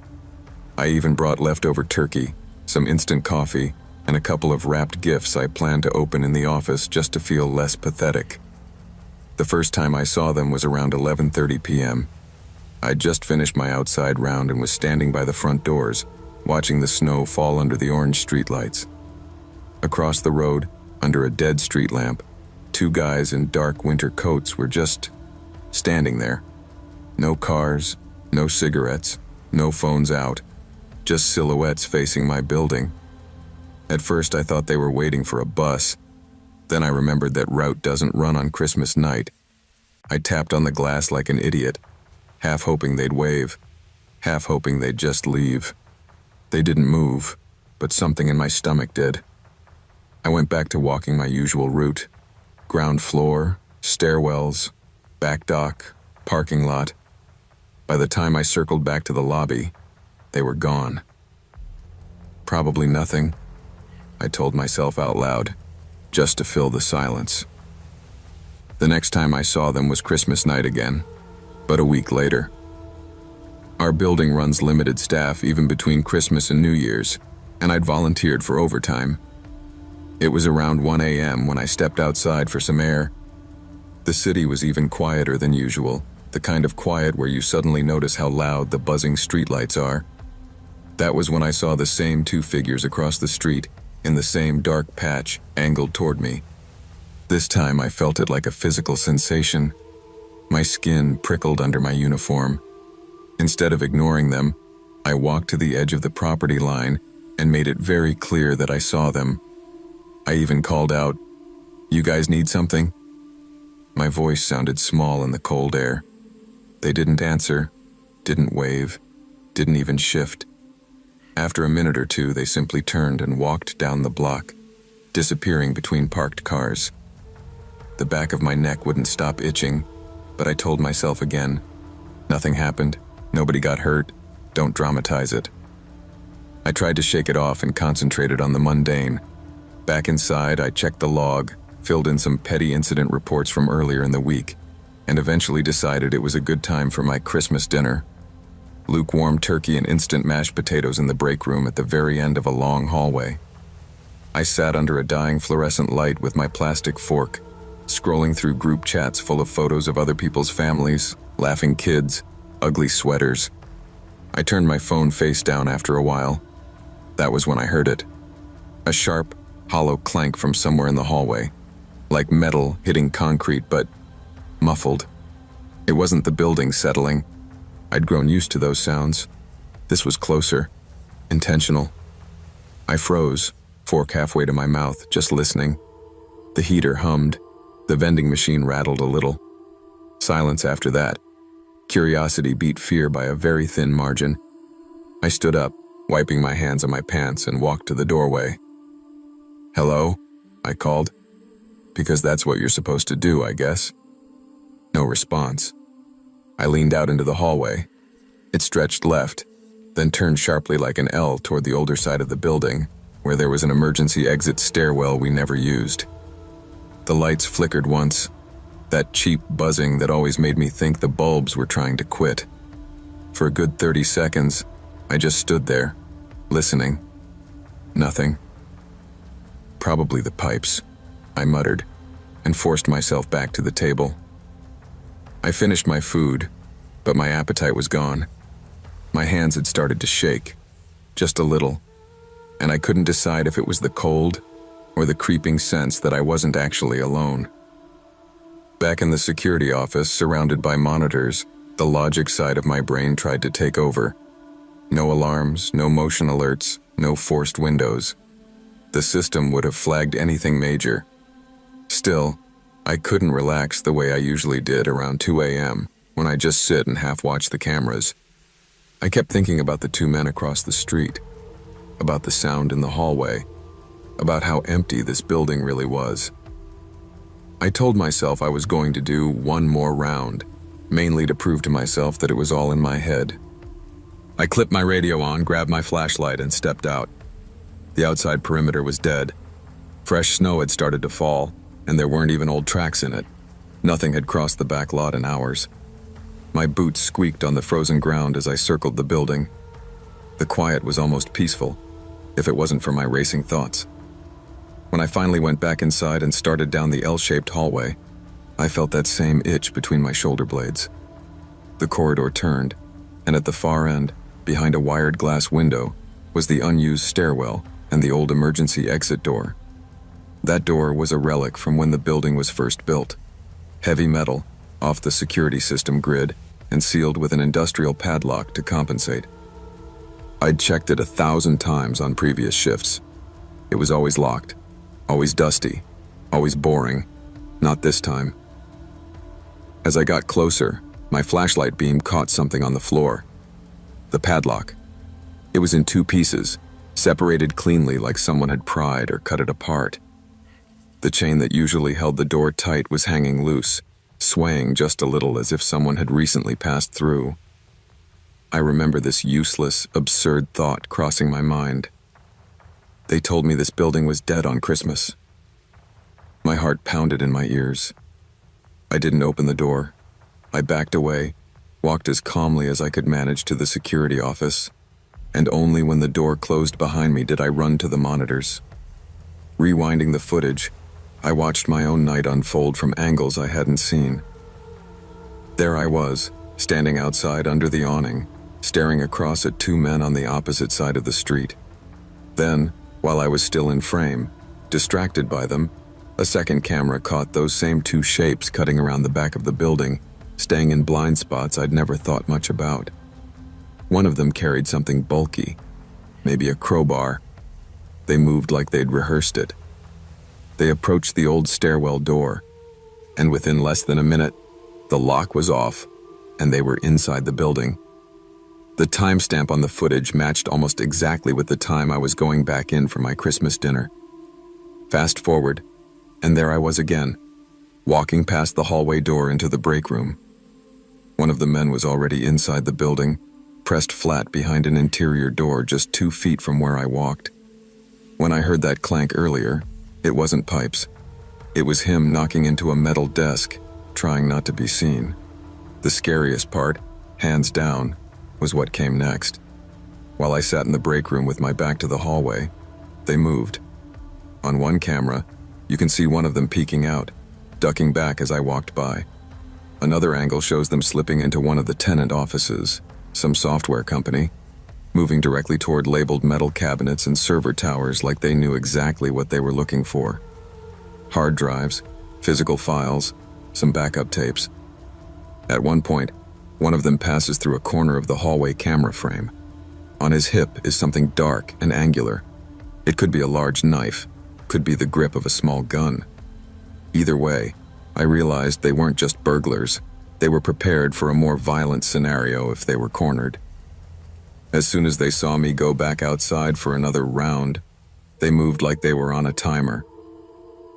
I even brought leftover turkey, some instant coffee, and a couple of wrapped gifts I planned to open in the office just to feel less pathetic. The first time I saw them was around 11:30 p.m. I'd just finished my outside round and was standing by the front doors, watching the snow fall under the orange streetlights. Across the road, under a dead street lamp, 2 guys in dark winter coats were just standing there. No cars, no cigarettes, no phones out, just silhouettes facing my building. At first I thought they were waiting for a bus. Then I remembered that route doesn't run on Christmas night. I tapped on the glass like an idiot, half hoping they'd wave, half hoping they'd just leave. They didn't move, but something in my stomach did. I went back to walking my usual route. Ground floor, stairwells, back dock, parking lot. By the time I circled back to the lobby, they were gone. Probably nothing, I told myself out loud, just to fill the silence. The next time I saw them was Christmas night again, but a week later. Our building runs limited staff even between Christmas and New Year's, and I'd volunteered for overtime. It was around 1 a.m. when I stepped outside for some air. The city was even quieter than usual, the kind of quiet where you suddenly notice how loud the buzzing streetlights are. That was when I saw the same 2 figures across the street, in the same dark patch, angled toward me. This time I felt it like a physical sensation. My skin prickled under my uniform. Instead of ignoring them, I walked to the edge of the property line and made it very clear that I saw them. I even called out, "You guys need something?" My voice sounded small in the cold air. They didn't answer, didn't wave, didn't even shift. After a minute or two, they simply turned and walked down the block, disappearing between parked cars. The back of my neck wouldn't stop itching, but I told myself again, nothing happened, nobody got hurt, don't dramatize it. I tried to shake it off and concentrated on the mundane. Back inside, I checked the log, filled in some petty incident reports from earlier in the week, and eventually decided it was a good time for my Christmas dinner. Lukewarm turkey and instant mashed potatoes in the break room at the very end of a long hallway. I sat under a dying fluorescent light with my plastic fork, scrolling through group chats full of photos of other people's families, laughing kids, ugly sweaters. I turned my phone face down after a while. That was when I heard it. A sharp, hollow clank from somewhere in the hallway, like metal hitting concrete, but muffled. It wasn't the building settling. I'd grown used to those sounds. This was closer, intentional. I froze, fork halfway to my mouth, just listening. The heater hummed. The vending machine rattled a little. Silence after that. Curiosity beat fear by a very thin margin. I stood up, wiping my hands on my pants, and walked to the doorway. "Hello?" I called. Because that's what you're supposed to do, I guess. No response. I leaned out into the hallway. It stretched left, then turned sharply like an L toward the older side of the building, where there was an emergency exit stairwell we never used. The lights flickered once, that cheap buzzing that always made me think the bulbs were trying to quit. For a good 30 seconds, I just stood there, listening. Nothing. "Probably the pipes," I muttered, and forced myself back to the table. I finished my food, but my appetite was gone. My hands had started to shake, just a little, and I couldn't decide if it was the cold or the creeping sense that I wasn't actually alone. Back in the security office, surrounded by monitors, the logic side of my brain tried to take over. No alarms, no motion alerts, no forced windows. The system would have flagged anything major. Still, I couldn't relax the way I usually did around 2 a.m. when I just sit and half-watch the cameras. I kept thinking about the two men across the street, about the sound in the hallway, about how empty this building really was. I told myself I was going to do one more round, mainly to prove to myself that it was all in my head. I clipped my radio on, grabbed my flashlight, and stepped out. The outside perimeter was dead. Fresh snow had started to fall, and there weren't even old tracks in it. Nothing had crossed the back lot in hours. My boots squeaked on the frozen ground as I circled the building. The quiet was almost peaceful, if it wasn't for my racing thoughts. When I finally went back inside and started down the L-shaped hallway, I felt that same itch between my shoulder blades. The corridor turned, and at the far end, behind a wired glass window, was the unused stairwell and the old emergency exit door. That door was a relic from when the building was first built. Heavy metal, off the security system grid, and sealed with an industrial padlock to compensate. I'd checked it 1,000 times on previous shifts. It was always locked, always dusty, always boring. Not this time. As I got closer, my flashlight beam caught something on the floor. The padlock. It was in two pieces, separated cleanly like someone had pried or cut it apart. The chain that usually held the door tight was hanging loose, swaying just a little as if someone had recently passed through. I remember this useless, absurd thought crossing my mind. They told me this building was dead on Christmas. My heart pounded in my ears. I didn't open the door. I backed away, walked as calmly as I could manage to the security office, and only when the door closed behind me did I run to the monitors. Rewinding the footage, I watched my own night unfold from angles I hadn't seen. There I was, standing outside under the awning, staring across at two men on the opposite side of the street. Then, while I was still in frame, distracted by them, a second camera caught those same two shapes cutting around the back of the building, staying in blind spots I'd never thought much about. One of them carried something bulky, maybe a crowbar. They moved like they'd rehearsed it. They approached the old stairwell door, and within less than a minute, the lock was off, and they were inside the building. The timestamp on the footage matched almost exactly with the time I was going back in for my Christmas dinner. Fast forward, and there I was again, walking past the hallway door into the break room. One of the men was already inside the building, pressed flat behind an interior door just 2 feet from where I walked. When I heard that clank earlier, it wasn't pipes. It was him knocking into a metal desk, trying not to be seen. The scariest part, hands down, was what came next. While I sat in the break room with my back to the hallway, they moved. On one camera, you can see one of them peeking out, ducking back as I walked by. Another angle shows them slipping into one of the tenant offices, some software company, moving directly toward labeled metal cabinets and server towers like they knew exactly what they were looking for. Hard drives, physical files, some backup tapes. At one point, one of them passes through a corner of the hallway camera frame. On his hip is something dark and angular. It could be a large knife, could be the grip of a small gun. Either way, I realized they weren't just burglars. They were prepared for a more violent scenario if they were cornered. As soon as they saw me go back outside for another round, they moved like they were on a timer.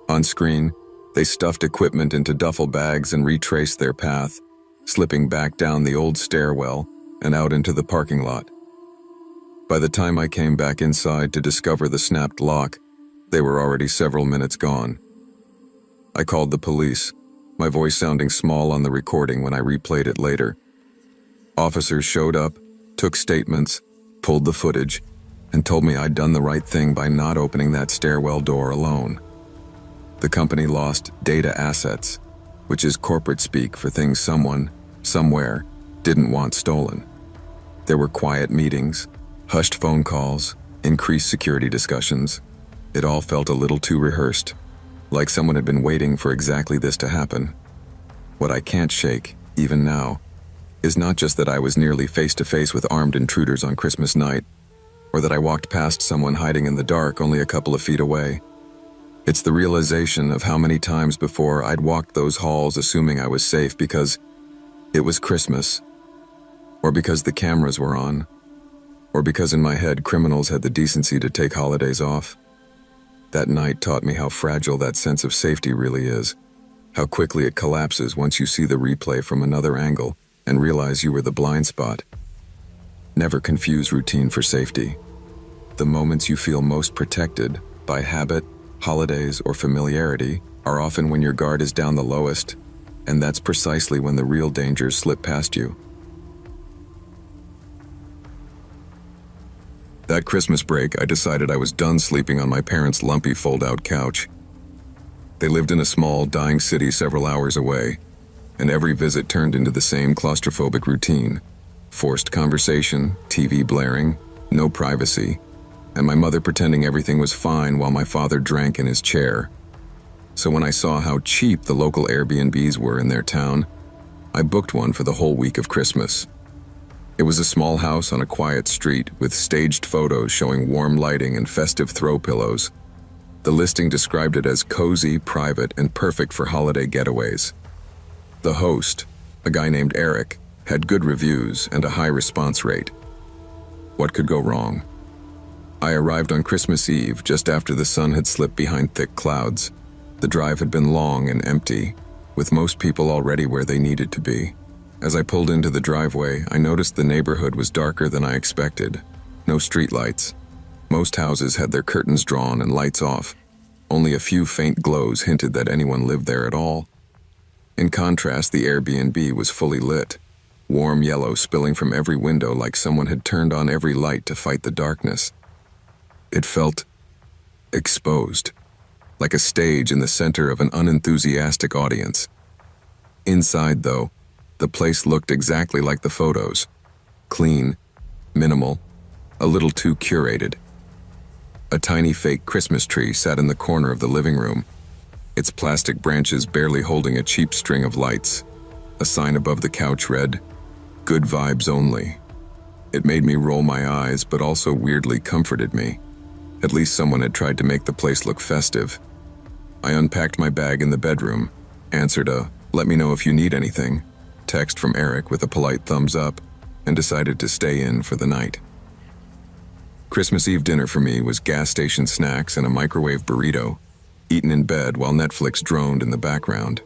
On screen, they stuffed equipment into duffel bags and retraced their path, slipping back down the old stairwell and out into the parking lot. By the time I came back inside to discover the snapped lock, they were already several minutes gone. I called the police, my voice sounding small on the recording when I replayed it later. Officers showed up, took statements, pulled the footage, and told me I'd done the right thing by not opening that stairwell door alone. The company lost data assets, which is corporate speak for things someone, somewhere, didn't want stolen. There were quiet meetings, Hushed phone calls, increased security discussions. It all felt a little too rehearsed, like someone had been waiting for exactly this to happen. What I can't shake, even now, is not just that I was nearly face to face with armed intruders on Christmas night, or that I walked past someone hiding in the dark only a couple of feet away. It's the realization of how many times before I'd walked those halls assuming I was safe because it was Christmas, or because the cameras were on, or because in my head criminals had the decency to take holidays off. That night taught me how fragile that sense of safety really is, how quickly it collapses once you see the replay from another angle and realize you were the blind spot. Never confuse routine for safety. The moments you feel most protected by habit, holidays, or familiarity are often when your guard is down the lowest, and that's precisely when the real dangers slip past you. That Christmas break, I decided I was done sleeping on my parents' lumpy fold-out couch. They lived in a small, dying city several hours away, and every visit turned into the same claustrophobic routine. Forced conversation, TV blaring, no privacy, and my mother pretending everything was fine while my father drank in his chair. So when I saw how cheap the local Airbnbs were in their town, I booked one for the whole week of Christmas. It was a small house on a quiet street with staged photos showing warm lighting and festive throw pillows. The listing described it as cozy, private, and perfect for holiday getaways. The host, a guy named Eric, had good reviews and a high response rate. What could go wrong? I arrived on Christmas Eve just after the sun had slipped behind thick clouds. The drive had been long and empty, with most people already where they needed to be. As I pulled into the driveway, I noticed the neighborhood was darker than I expected. No streetlights. Most houses had their curtains drawn and lights off. Only a few faint glows hinted that anyone lived there at all. In contrast, the Airbnb was fully lit, warm yellow spilling from every window like someone had turned on every light to fight the darkness. It felt exposed, like a stage in the center of an unenthusiastic audience. Inside, though, the place looked exactly like the photos. Clean, minimal, a little too curated. A tiny fake Christmas tree sat in the corner of the living room, its plastic branches barely holding a cheap string of lights. A sign above the couch read, "Good vibes only." It made me roll my eyes, but also weirdly comforted me. At least someone had tried to make the place look festive. I unpacked my bag in the bedroom, answered a "let me know if you need anything" text from Eric with a polite thumbs up, and decided to stay in for the night. Christmas Eve dinner for me was gas station snacks and a microwave burrito, eaten in bed while Netflix droned in the background.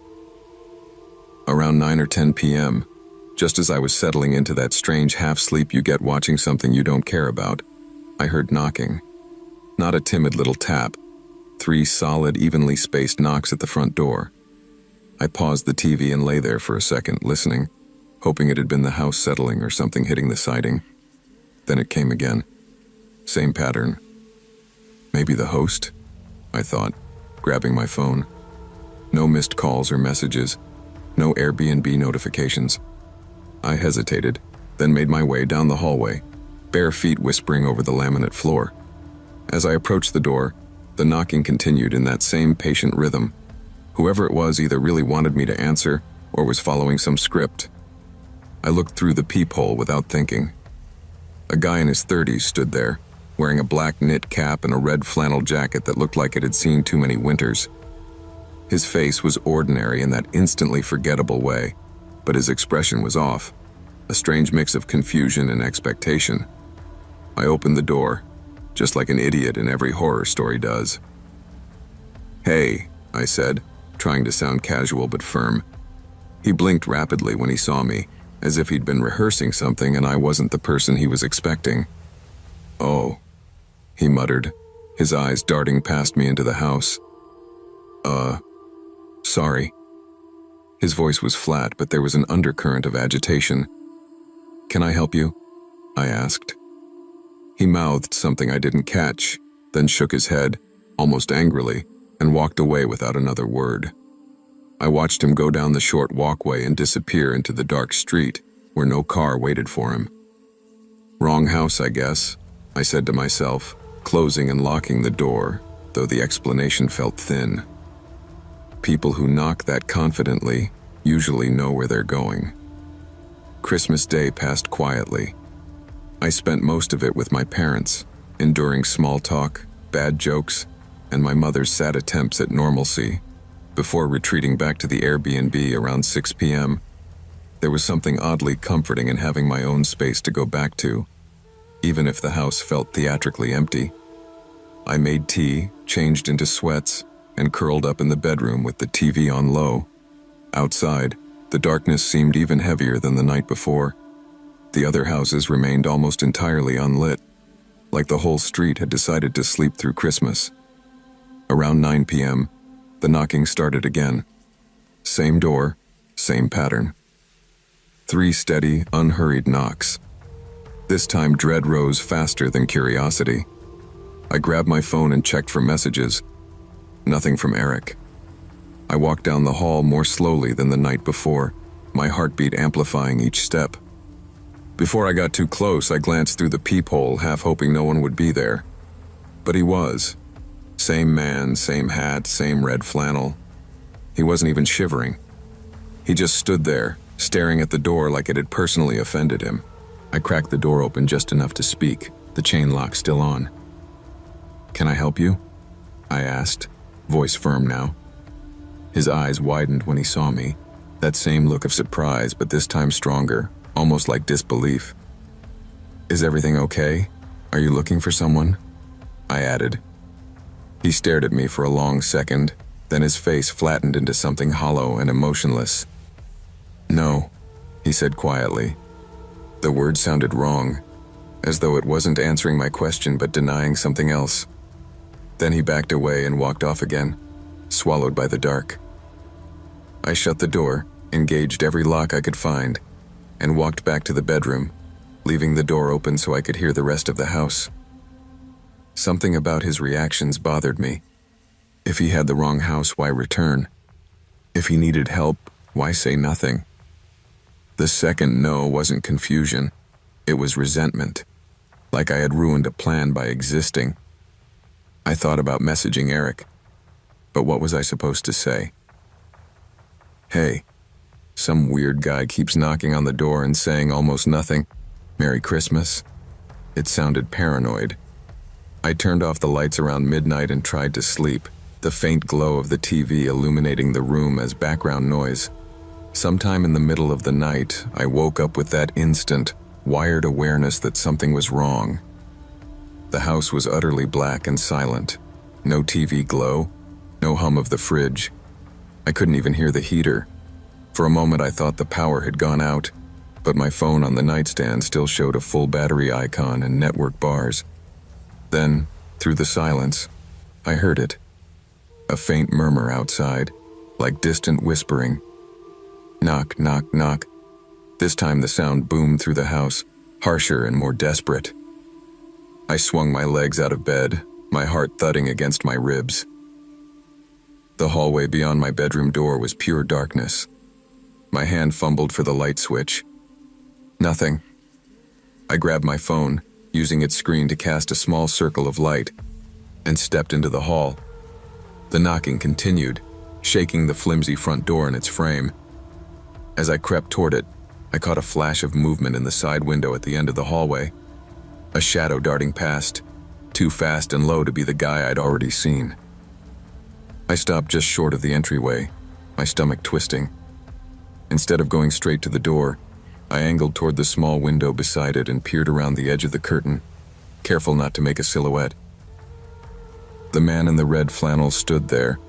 Around 9 or 10 p.m., just as I was settling into that strange half-sleep you get watching something you don't care about, I heard knocking. Not a timid little tap, 3 solid, evenly spaced knocks at the front door. I paused the TV and lay there for a second, listening, hoping it had been the house settling or something hitting the siding. Then it came again. Same pattern. Maybe the host? I thought, grabbing my phone. No missed calls or messages. No Airbnb notifications. I hesitated, then made my way down the hallway, bare feet whispering over the laminate floor. As I approached the door, the knocking continued in that same patient rhythm. Whoever it was either really wanted me to answer or was following some script. I looked through the peephole without thinking. A guy in his 30s stood there, wearing a black knit cap and a red flannel jacket that looked like it had seen too many winters. His face was ordinary in that instantly forgettable way, but his expression was off, a strange mix of confusion and expectation. I opened the door, just like an idiot in every horror story does. "Hey," I said, trying to sound casual but firm. He blinked rapidly when he saw me, as if he'd been rehearsing something and I wasn't the person he was expecting. "Oh," he muttered, his eyes darting past me into the house. Sorry." His voice was flat, but there was an undercurrent of agitation. "Can I help you?" I asked. He mouthed something I didn't catch, then shook his head, almost angrily, and walked away without another word. I watched him go down the short walkway and disappear into the dark street, where no car waited for him. Wrong house, I guess, I said to myself, closing and locking the door, though the explanation felt thin. People who knock that confidently usually know where they're going. Christmas Day passed quietly. I spent most of it with my parents, enduring small talk, bad jokes, and my mother's sad attempts at normalcy, before retreating back to the Airbnb around 6 p.m. There was something oddly comforting in having my own space to go back to, even if the house felt theatrically empty. I made tea, changed into sweats, and curled up in the bedroom with the TV on low. Outside, the darkness seemed even heavier than the night before. The other houses remained almost entirely unlit, like the whole street had decided to sleep through Christmas. Around 9 p.m., the knocking started again. Same door, same pattern. 3 steady, unhurried knocks. This time dread rose faster than curiosity. I grabbed my phone and checked for messages. Nothing from Eric. I walked down the hall more slowly than the night before, my heartbeat amplifying each step. Before I got too close, I glanced through the peephole, half hoping no one would be there. But he was. Same man, same hat, same red flannel. He wasn't even shivering. He just stood there, staring at the door like it had personally offended him. I cracked the door open just enough to speak, the chain lock still on. "Can I help you?" I asked, voice firm now. His eyes widened when he saw me, that same look of surprise, but this time stronger, almost like disbelief. "Is everything okay? Are you looking for someone?" I added. He stared at me for a long second, then his face flattened into something hollow and emotionless. "No," he said quietly. The word sounded wrong, as though it wasn't answering my question but denying something else. Then he backed away and walked off again, swallowed by the dark. I shut the door, engaged every lock I could find, and walked back to the bedroom, leaving the door open so I could hear the rest of the house. Something about his reactions bothered me. If he had the wrong house, why return? If he needed help, why say nothing? The second no wasn't confusion. It was resentment, like I had ruined a plan by existing. I thought about messaging Eric, but what was I supposed to say? "Hey, some weird guy keeps knocking on the door and saying almost nothing. Merry Christmas?" It sounded paranoid. I turned off the lights around midnight and tried to sleep, the faint glow of the TV illuminating the room as background noise. Sometime in the middle of the night, I woke up with that instant, wired awareness that something was wrong. The house was utterly black and silent. No TV glow, no hum of the fridge. I couldn't even hear the heater. For a moment I thought the power had gone out, but my phone on the nightstand still showed a full battery icon and network bars. Then, through the silence, I heard it. A faint murmur outside, like distant whispering. Knock, knock, knock. This time the sound boomed through the house, harsher and more desperate. I swung my legs out of bed, my heart thudding against my ribs. The hallway beyond my bedroom door was pure darkness. My hand fumbled for the light switch. Nothing. I grabbed my phone, using its screen to cast a small circle of light, and stepped into the hall. The knocking continued, shaking the flimsy front door in its frame. As I crept toward it, I caught a flash of movement in the side window at the end of the hallway. A shadow darting past, too fast and low to be the guy I'd already seen. I stopped just short of the entryway, my stomach twisting. Instead of going straight to the door, I angled toward the small window beside it and peered around the edge of the curtain, careful not to make a silhouette. The man in the red flannel stood there,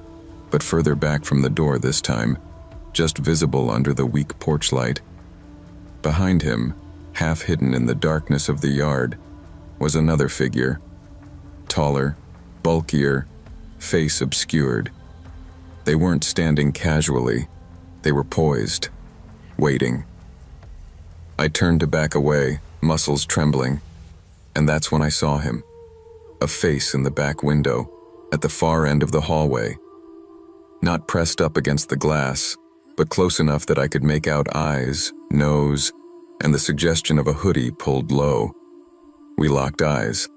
but further back from the door this time, just visible under the weak porch light. Behind him, half hidden in the darkness of the yard, was another figure. Taller, bulkier, face obscured. They weren't standing casually. They were poised, waiting. I turned to back away, muscles trembling, and that's when I saw him. A face in the back window, at the far end of the hallway. Not pressed up against the glass, but close enough that I could make out eyes, nose, and the suggestion of a hoodie pulled low. We locked eyes,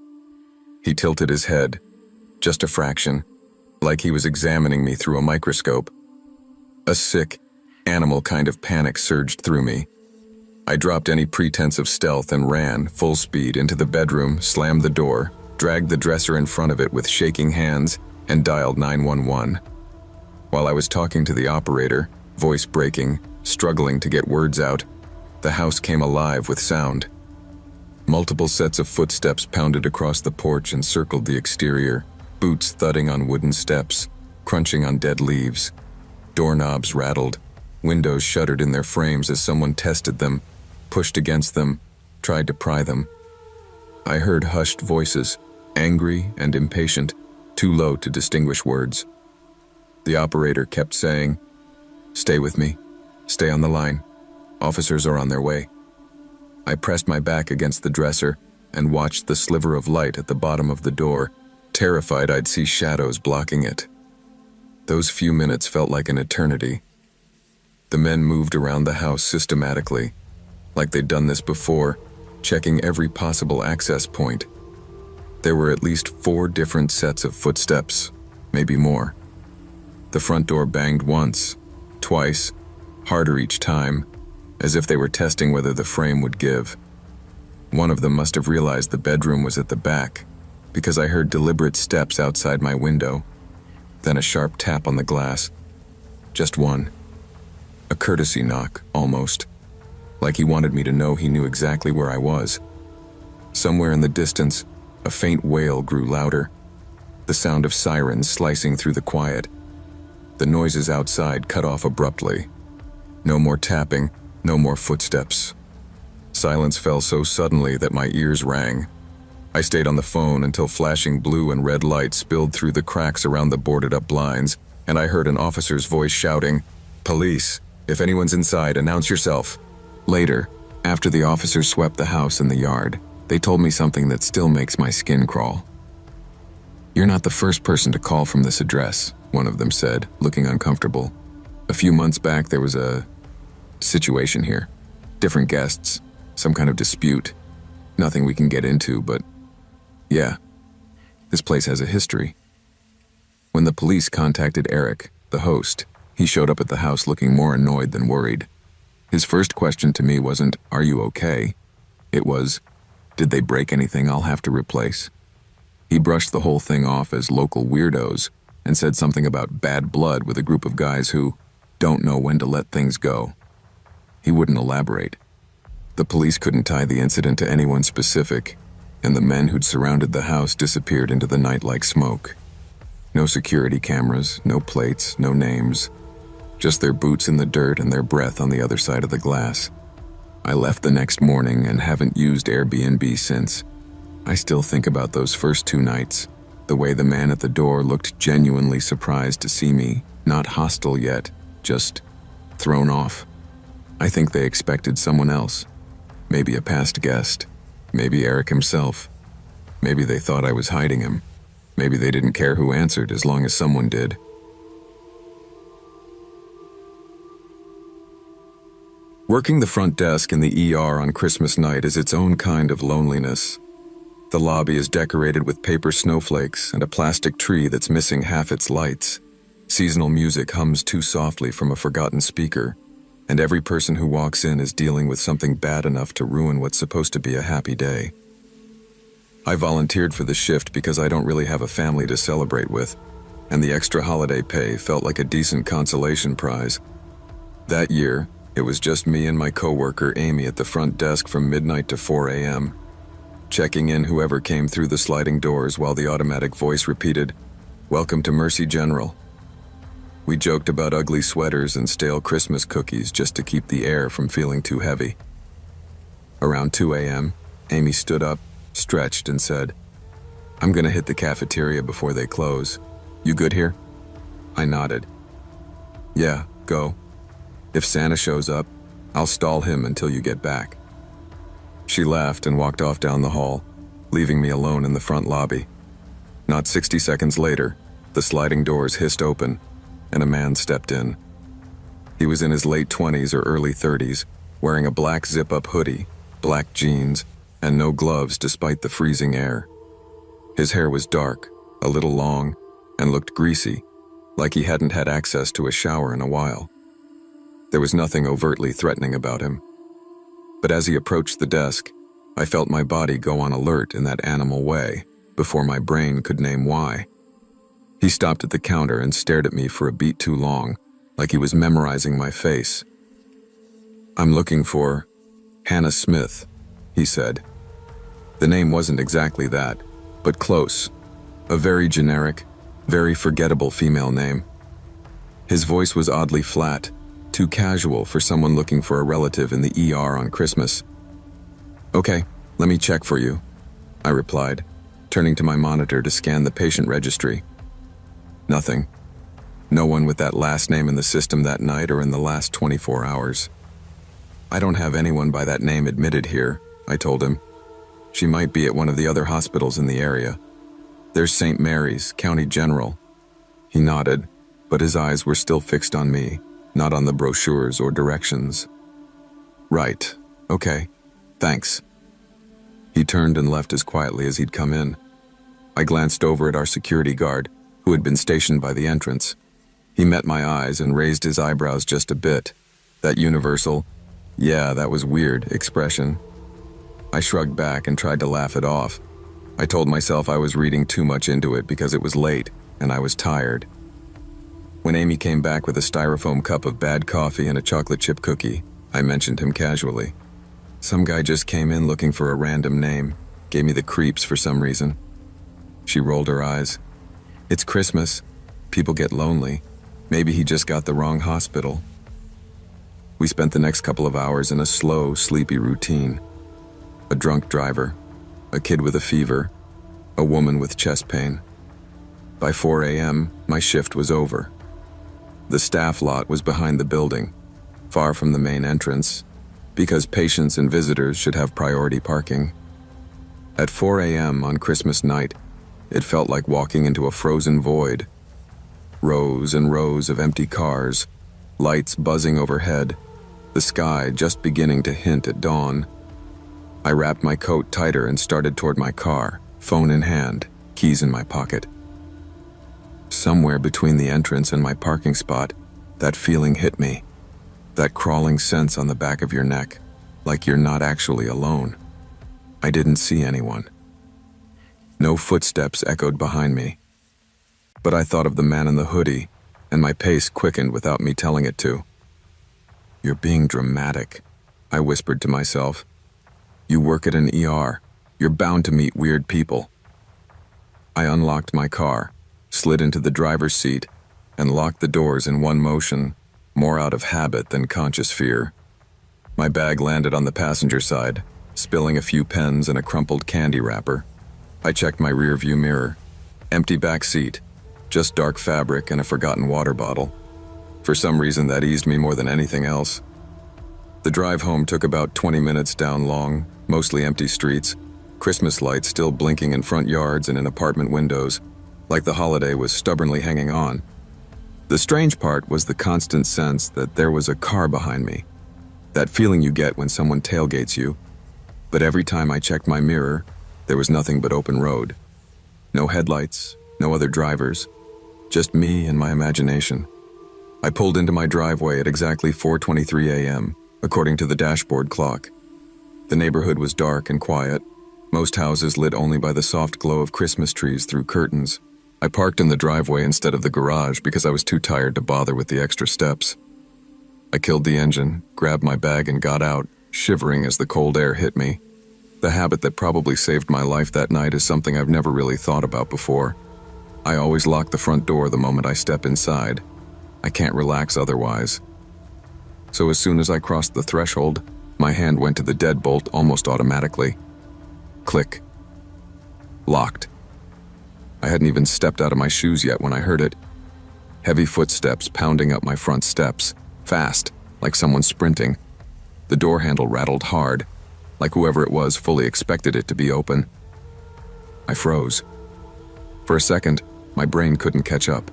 He tilted his head, just a fraction, like he was examining me through a microscope. A sick, animal kind of panic surged through me. I dropped any pretense of stealth and ran, full speed, into the bedroom, slammed the door, dragged the dresser in front of it with shaking hands, and dialed 911. While I was talking to the operator, voice breaking, struggling to get words out, the house came alive with sound. Multiple sets of footsteps pounded across the porch and circled the exterior, boots thudding on wooden steps, crunching on dead leaves. Doorknobs rattled, windows shuddered in their frames as someone tested them, pushed against them, tried to pry them. I heard hushed voices, angry and impatient, too low to distinguish words. The operator kept saying, "Stay with me. Stay on the line. Officers are on their way." I pressed my back against the dresser and watched the sliver of light at the bottom of the door, terrified I'd see shadows blocking it. Those few minutes felt like an eternity. The men moved around the house systematically, like they'd done this before, checking every possible access point. There were at least 4 different sets of footsteps, maybe more. The front door banged once, twice, harder each time, as if they were testing whether the frame would give. One of them must have realized the bedroom was at the back, because I heard deliberate steps outside my window, then a sharp tap on the glass. Just one. A courtesy knock, almost, like he wanted me to know he knew exactly where I was. Somewhere in the distance, a faint wail grew louder, the sound of sirens slicing through the quiet. The noises outside cut off abruptly. No more tapping, no more footsteps. Silence fell so suddenly that my ears rang. I stayed on the phone until flashing blue and red lights spilled through the cracks around the boarded-up blinds, and I heard an officer's voice shouting, "Police, if anyone's inside, announce yourself." Later, after the officers swept the house and the yard, they told me something that still makes my skin crawl. "You're not the first person to call from this address," one of them said, looking uncomfortable. "A few months back, there was a situation here. Different guests, some kind of dispute. Nothing we can get into, but yeah, this place has a history." When the police contacted Eric, the host, he showed up at the house looking more annoyed than worried. His first question to me wasn't, "Are you okay?" It was, "Did they break anything I'll have to replace?" He brushed the whole thing off as local weirdos and said something about bad blood with a group of guys who don't know when to let things go. He wouldn't elaborate. The police couldn't tie the incident to anyone specific, and the men who'd surrounded the house disappeared into the night like smoke. No security cameras, no plates, no names. Just their boots in the dirt and their breath on the other side of the glass. I left the next morning and haven't used Airbnb since. I still think about those first 2 nights, the way the man at the door looked genuinely surprised to see me, not hostile yet, just thrown off. I think they expected someone else, maybe a past guest, maybe Eric himself. Maybe they thought I was hiding him. Maybe they didn't care who answered as long as someone did. Working the front desk in the ER on Christmas night is its own kind of loneliness. The lobby is decorated with paper snowflakes and a plastic tree that's missing half its lights. Seasonal music hums too softly from a forgotten speaker, and every person who walks in is dealing with something bad enough to ruin what's supposed to be a happy day. I volunteered for the shift because I don't really have a family to celebrate with, and the extra holiday pay felt like a decent consolation prize. That year, it was just me and my coworker Amy at the front desk from midnight to 4 a.m., checking in whoever came through the sliding doors while the automatic voice repeated, "Welcome to Mercy General." We joked about ugly sweaters and stale Christmas cookies just to keep the air from feeling too heavy. Around 2 a.m., Amy stood up, stretched, and said, "I'm gonna hit the cafeteria before they close. You good here?" I nodded. "Yeah, go. If Santa shows up, I'll stall him until you get back." She laughed and walked off down the hall, leaving me alone in the front lobby. Not 60 seconds later, the sliding doors hissed open, and a man stepped in. He was in his late 20s or early 30s, wearing a black zip-up hoodie, black jeans, and no gloves despite the freezing air. His hair was dark, a little long, and looked greasy, like he hadn't had access to a shower in a while. There was nothing overtly threatening about him. But as he approached the desk, I felt my body go on alert in that animal way before my brain could name why. He stopped at the counter and stared at me for a beat too long, like he was memorizing my face. "I'm looking for Hannah Smith," he said. The name wasn't exactly that, but close. A very generic, very forgettable female name. His voice was oddly flat, too casual for someone looking for a relative in the ER on Christmas. "Okay, let me check for you," I replied, turning to my monitor to scan the patient registry. Nothing. No one with that last name in the system that night or in the last 24 hours. "I don't have anyone by that name admitted here," I told him. "She might be at one of the other hospitals in the area. There's St. Mary's, County General." He nodded, but his eyes were still fixed on me, not on the brochures or directions. "Right. Okay. Thanks." He turned and left as quietly as he'd come in. I glanced over at our security guard, who had been stationed by the entrance. He met my eyes and raised his eyebrows just a bit. That universal, "Yeah, that was weird," expression. I shrugged back and tried to laugh it off. I told myself I was reading too much into it because it was late and I was tired. When Amy came back with a styrofoam cup of bad coffee and a chocolate chip cookie, I mentioned him casually. "Some guy just came in looking for a random name, gave me the creeps for some reason." She rolled her eyes. "It's Christmas. People get lonely. Maybe he just got the wrong hospital." We spent the next couple of hours in a slow, sleepy routine. A drunk driver, a kid with a fever, a woman with chest pain. By 4 a.m., my shift was over. The staff lot was behind the building, far from the main entrance, because patients and visitors should have priority parking. At 4 a.m. on Christmas night, it felt like walking into a frozen void. Rows and rows of empty cars, lights buzzing overhead, the sky just beginning to hint at dawn. I wrapped my coat tighter and started toward my car, phone in hand, keys in my pocket. Somewhere between the entrance and my parking spot, that feeling hit me. That crawling sense on the back of your neck, like you're not actually alone. I didn't see anyone. No footsteps echoed behind me. But I thought of the man in the hoodie, and my pace quickened without me telling it to. "You're being dramatic," I whispered to myself. "You work at an ER. You're bound to meet weird people." I unlocked my car, slid into the driver's seat, and locked the doors in one motion, more out of habit than conscious fear. My bag landed on the passenger side, spilling a few pens and a crumpled candy wrapper. I checked my rearview mirror. Empty back seat, just dark fabric and a forgotten water bottle. For some reason, that eased me more than anything else. The drive home took about 20 minutes down long, mostly empty streets, Christmas lights still blinking in front yards and in apartment windows, like the holiday was stubbornly hanging on. The strange part was the constant sense that there was a car behind me. That feeling you get when someone tailgates you. But every time I checked my mirror, there was nothing but open road. No headlights, no other drivers, just me and my imagination. I pulled into my driveway at exactly 4:23 a.m., according to the dashboard clock. The neighborhood was dark and quiet, most houses lit only by the soft glow of Christmas trees through curtains. I parked in the driveway instead of the garage because I was too tired to bother with the extra steps. I killed the engine, grabbed my bag and got out, shivering as the cold air hit me. The habit that probably saved my life that night is something I've never really thought about before. I always lock the front door the moment I step inside. I can't relax otherwise. So as soon as I crossed the threshold, my hand went to the deadbolt almost automatically. Click. Locked. I hadn't even stepped out of my shoes yet when I heard it. Heavy footsteps pounding up my front steps, fast, like someone sprinting. The door handle rattled hard, like whoever it was fully expected it to be open. I froze. For a second, my brain couldn't catch up.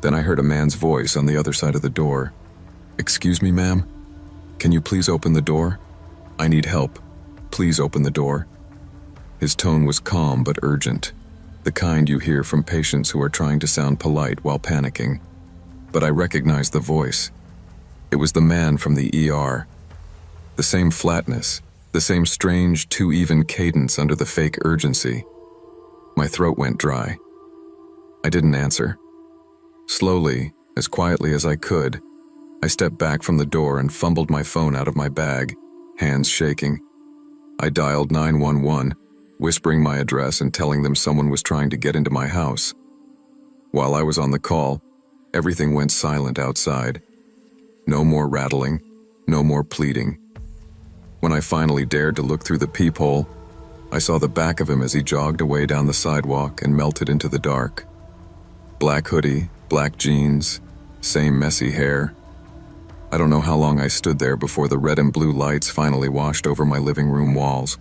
Then I heard a man's voice on the other side of the door. "Excuse me, ma'am? Can you please open the door? I need help. Please open the door." His tone was calm but urgent, the kind you hear from patients who are trying to sound polite while panicking. But I recognized the voice. It was the man from the ER. The same flatness, the same strange, too even cadence under the fake urgency. My throat went dry. I didn't answer. Slowly, as quietly as I could, I stepped back from the door and fumbled my phone out of my bag, hands shaking. I dialed 911, whispering my address and telling them someone was trying to get into my house. While I was on the call, everything went silent outside. No more rattling, no more pleading. When I finally dared to look through the peephole, I saw the back of him as he jogged away down the sidewalk and melted into the dark. Black hoodie, black jeans, same messy hair. I don't know how long I stood there before the red and blue lights finally washed over my living room walls.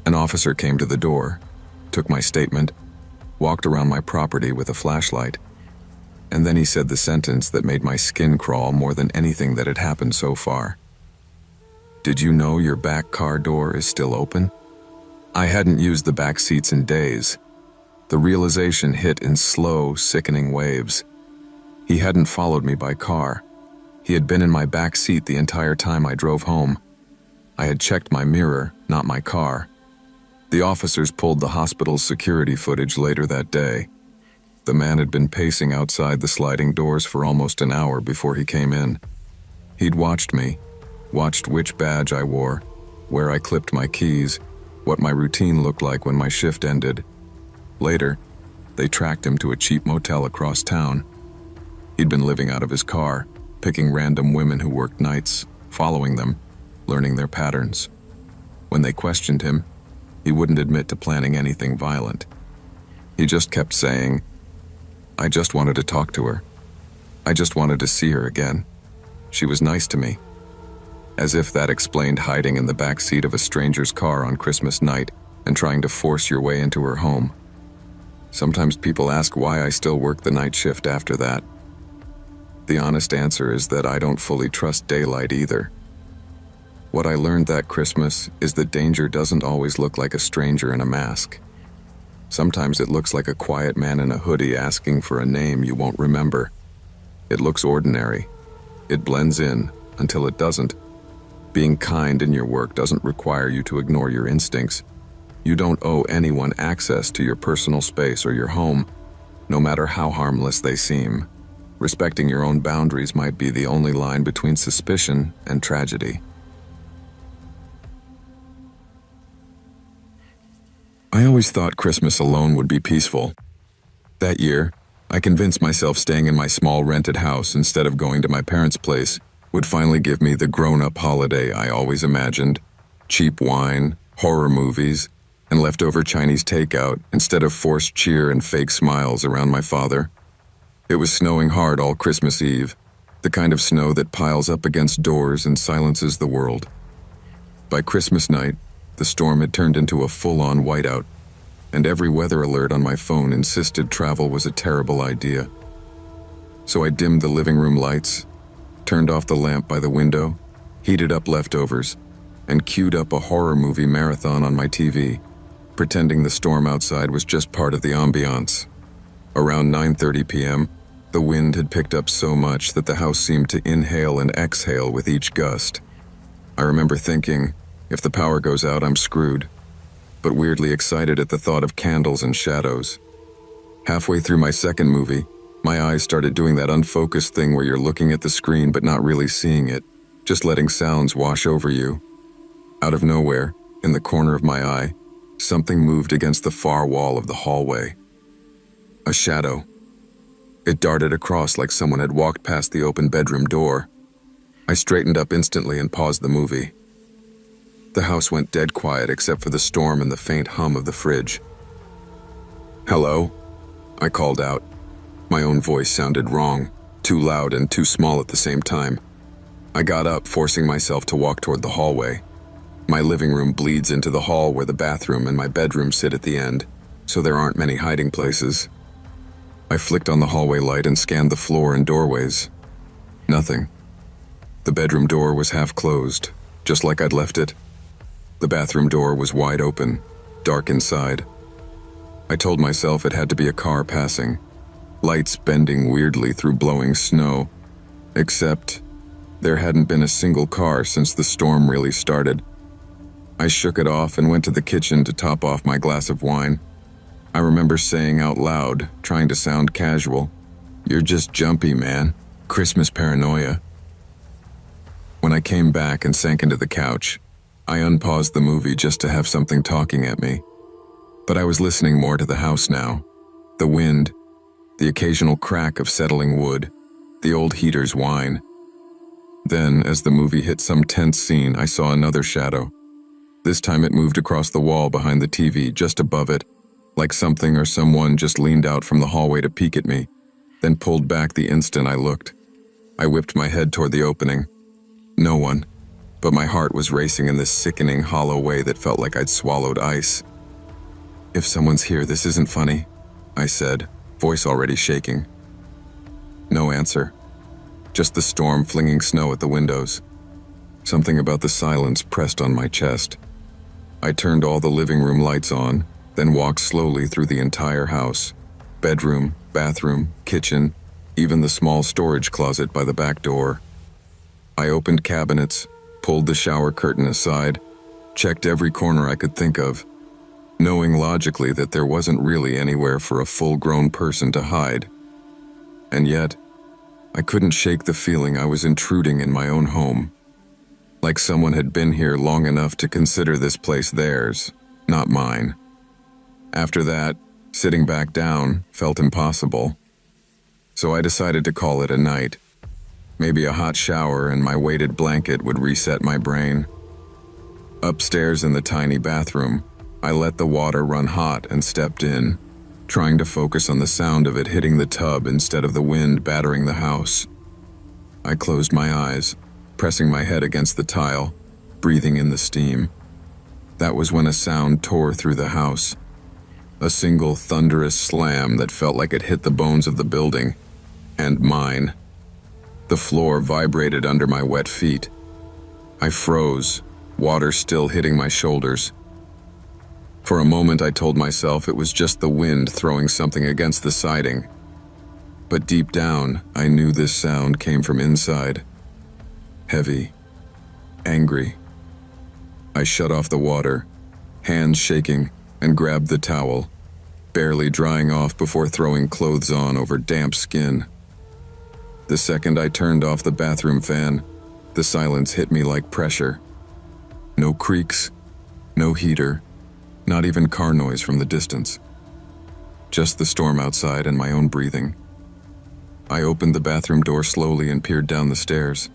An officer came to the door, took my statement, walked around my property with a flashlight, and then he said the sentence that made my skin crawl more than anything that had happened so far. "Did you know your back car door is still open?" I hadn't used the back seats in days. The realization hit in slow, sickening waves. He hadn't followed me by car. He had been in my back seat the entire time I drove home. I had checked my mirror, not my car. The officers pulled the hospital's security footage later that day. The man had been pacing outside the sliding doors for almost an hour before he came in. He'd watched me, watched which badge I wore, where I clipped my keys, what my routine looked like when my shift ended. Later, they tracked him to a cheap motel across town. He'd been living out of his car, picking random women who worked nights, following them, learning their patterns. When they questioned him, he wouldn't admit to planning anything violent. He just kept saying, "I just wanted to talk to her. I just wanted to see her again. She was nice to me." As if that explained hiding in the back seat of a stranger's car on Christmas night and trying to force your way into her home. Sometimes people ask why I still work the night shift after that. The honest answer is that I don't fully trust daylight either. What I learned that Christmas is that danger doesn't always look like a stranger in a mask. Sometimes it looks like a quiet man in a hoodie asking for a name you won't remember. It looks ordinary. It blends in until it doesn't. Being kind in your work doesn't require you to ignore your instincts. You don't owe anyone access to your personal space or your home, no matter how harmless they seem. Respecting your own boundaries might be the only line between suspicion and tragedy. I always thought Christmas alone would be peaceful. That year, I convinced myself staying in my small rented house instead of going to my parents' place would finally give me the grown-up holiday I always imagined. Cheap wine, horror movies, and leftover Chinese takeout instead of forced cheer and fake smiles around my father. It was snowing hard all Christmas Eve, the kind of snow that piles up against doors and silences the world. By Christmas night, the storm had turned into a full-on whiteout, and every weather alert on my phone insisted travel was a terrible idea. So I dimmed the living room lights, turned off the lamp by the window, heated up leftovers, and queued up a horror movie marathon on my TV, pretending the storm outside was just part of the ambiance. Around 9:30 p.m., the wind had picked up so much that the house seemed to inhale and exhale with each gust. I remember thinking, if the power goes out, I'm screwed, but weirdly excited at the thought of candles and shadows. Halfway through my second movie, my eyes started doing that unfocused thing where you're looking at the screen but not really seeing it, just letting sounds wash over you. Out of nowhere, in the corner of my eye, something moved against the far wall of the hallway. A shadow. It darted across like someone had walked past the open bedroom door. I straightened up instantly and paused the movie. The house went dead quiet except for the storm and the faint hum of the fridge. "Hello?" I called out. My own voice sounded wrong, too loud and too small at the same time. I got up, forcing myself to walk toward the hallway. My living room bleeds into the hall where the bathroom and my bedroom sit at the end, so there aren't many hiding places. I flicked on the hallway light and scanned the floor and doorways. Nothing. The bedroom door was half closed, just like I'd left it. The bathroom door was wide open, dark inside. I told myself it had to be a car passing, lights bending weirdly through blowing snow, except there hadn't been a single car since the storm really started. I shook it off and went to the kitchen to top off my glass of wine. I remember saying out loud, trying to sound casual, "You're just jumpy, man. Christmas paranoia." When I came back and sank into the couch, I unpaused the movie just to have something talking at me. But I was listening more to the house now. The wind, the occasional crack of settling wood, the old heater's whine. Then, as the movie hit some tense scene, I saw another shadow. This time it moved across the wall behind the TV, just above it, like something or someone just leaned out from the hallway to peek at me, then pulled back the instant I looked. I whipped my head toward the opening. No one, but my heart was racing in this sickening, hollow way that felt like I'd swallowed ice. "If someone's here, this isn't funny," I said, voice already shaking. No answer. Just the storm flinging snow at the windows. Something about the silence pressed on my chest. I turned all the living room lights on, then walked slowly through the entire house. Bedroom, bathroom, kitchen, even the small storage closet by the back door. I opened cabinets, pulled the shower curtain aside, checked every corner I could think of, knowing logically that there wasn't really anywhere for a full-grown person to hide. And yet, I couldn't shake the feeling I was intruding in my own home. Like someone had been here long enough to consider this place theirs, not mine. After that, sitting back down felt impossible. So I decided to call it a night. Maybe a hot shower and my weighted blanket would reset my brain. Upstairs in the tiny bathroom, I let the water run hot and stepped in, trying to focus on the sound of it hitting the tub instead of the wind battering the house. I closed my eyes, pressing my head against the tile, breathing in the steam. That was when a sound tore through the house. A single thunderous slam that felt like it hit the bones of the building, and mine. The floor vibrated under my wet feet. I froze, water still hitting my shoulders. For a moment I told myself it was just the wind throwing something against the siding. But deep down, I knew this sound came from inside. Heavy, angry. I shut off the water, hands shaking, and grabbed the towel, barely drying off before throwing clothes on over damp skin. The second I turned off the bathroom fan, the silence hit me like pressure. No creaks, no heater, not even car noise from the distance. Just the storm outside and my own breathing. I opened the bathroom door slowly and peered down the stairs.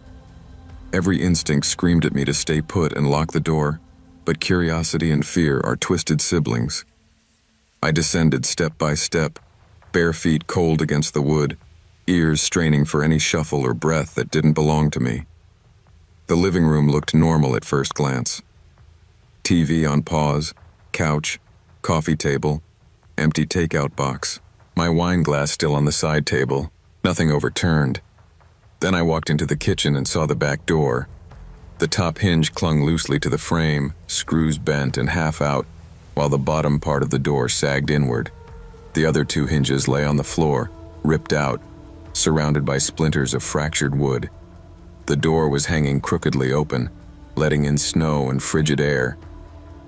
Every instinct screamed at me to stay put and lock the door, but curiosity and fear are twisted siblings. I descended step by step, bare feet cold against the wood, ears straining for any shuffle or breath that didn't belong to me. The living room looked normal at first glance. TV on pause, couch, coffee table, empty takeout box, my wine glass still on the side table, nothing overturned. Then I walked into the kitchen and saw the back door. The top hinge clung loosely to the frame, screws bent and half out, while the bottom part of the door sagged inward. The other two hinges lay on the floor, ripped out, surrounded by splinters of fractured wood. The door was hanging crookedly open, letting in snow and frigid air.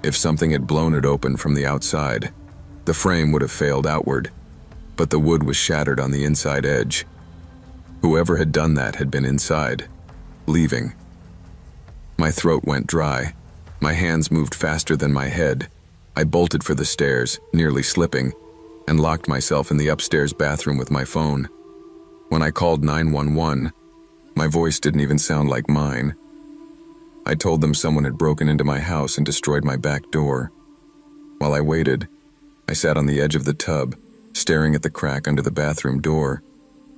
If something had blown it open from the outside, the frame would have failed outward, but the wood was shattered on the inside edge. Whoever had done that had been inside, leaving. My throat went dry. My hands moved faster than my head. I bolted for the stairs, nearly slipping, and locked myself in the upstairs bathroom with my phone. When I called 911, my voice didn't even sound like mine. I told them someone had broken into my house and destroyed my back door. While I waited, I sat on the edge of the tub, staring at the crack under the bathroom door,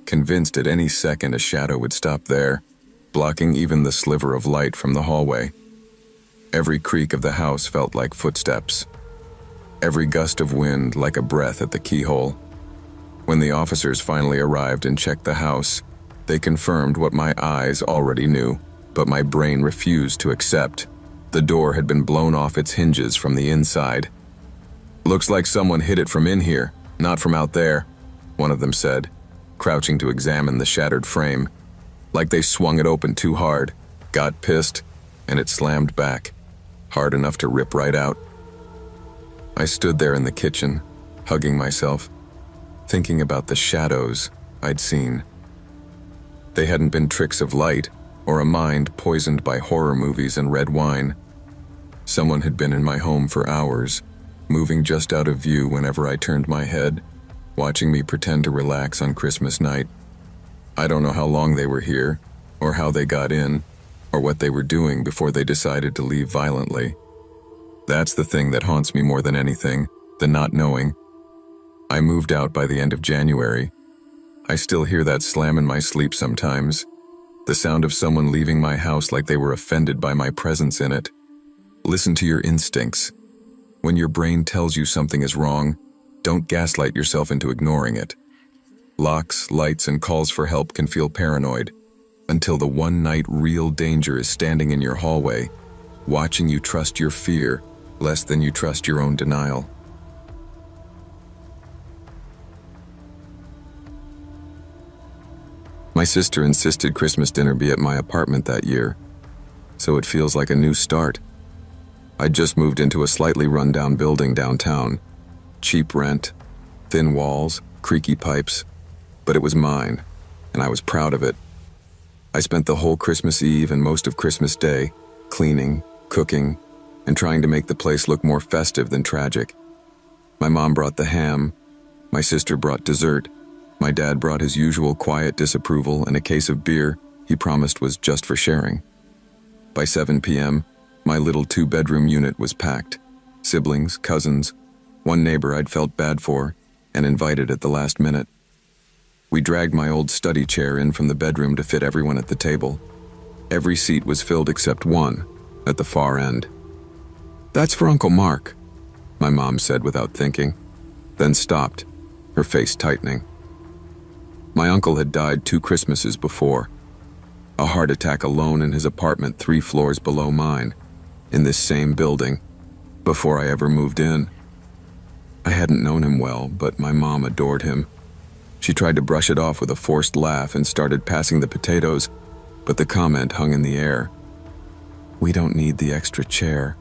convinced at any second a shadow would stop there, blocking even the sliver of light from the hallway. Every creak of the house felt like footsteps. Every gust of wind like a breath at the keyhole. When the officers finally arrived and checked the house, they confirmed what my eyes already knew, but my brain refused to accept. The door had been blown off its hinges from the inside. "Looks like someone hit it from in here, not from out there," one of them said, crouching to examine the shattered frame. Like they swung it open too hard, got pissed, and it slammed back, hard enough to rip right out. I stood there in the kitchen, hugging myself, thinking about the shadows I'd seen. They hadn't been tricks of light or a mind poisoned by horror movies and red wine. Someone had been in my home for hours, moving just out of view whenever I turned my head, watching me pretend to relax on Christmas night. I don't know how long they were here, or how they got in, or what they were doing before they decided to leave violently. That's the thing that haunts me more than anything, the not knowing. I moved out by the end of January. I still hear that slam in my sleep sometimes, the sound of someone leaving my house like they were offended by my presence in it. Listen to your instincts. When your brain tells you something is wrong, don't gaslight yourself into ignoring it. Locks, lights, and calls for help can feel paranoid, until the one night real danger is standing in your hallway, watching you trust your fear less than you trust your own denial. My sister insisted Christmas dinner be at my apartment that year, so it feels like a new start. I'd just moved into a slightly run-down building downtown. Cheap rent, thin walls, creaky pipes, but it was mine, and I was proud of it. I spent the whole Christmas Eve and most of Christmas Day cleaning, cooking, and trying to make the place look more festive than tragic. My mom brought the ham, my sister brought dessert, my dad brought his usual quiet disapproval and a case of beer he promised was just for sharing. By 7 p.m., my little 2-bedroom unit was packed. Siblings, cousins, one neighbor I'd felt bad for and invited at the last minute. We dragged my old study chair in from the bedroom to fit everyone at the table. Every seat was filled except one, at the far end. "That's for Uncle Mark," my mom said without thinking, then stopped, her face tightening. My uncle had died 2 Christmases before. A heart attack alone in his apartment 3 floors below mine, in this same building, before I ever moved in. I hadn't known him well, but my mom adored him. She tried to brush it off with a forced laugh and started passing the potatoes, but the comment hung in the air. "We don't need the extra chair,"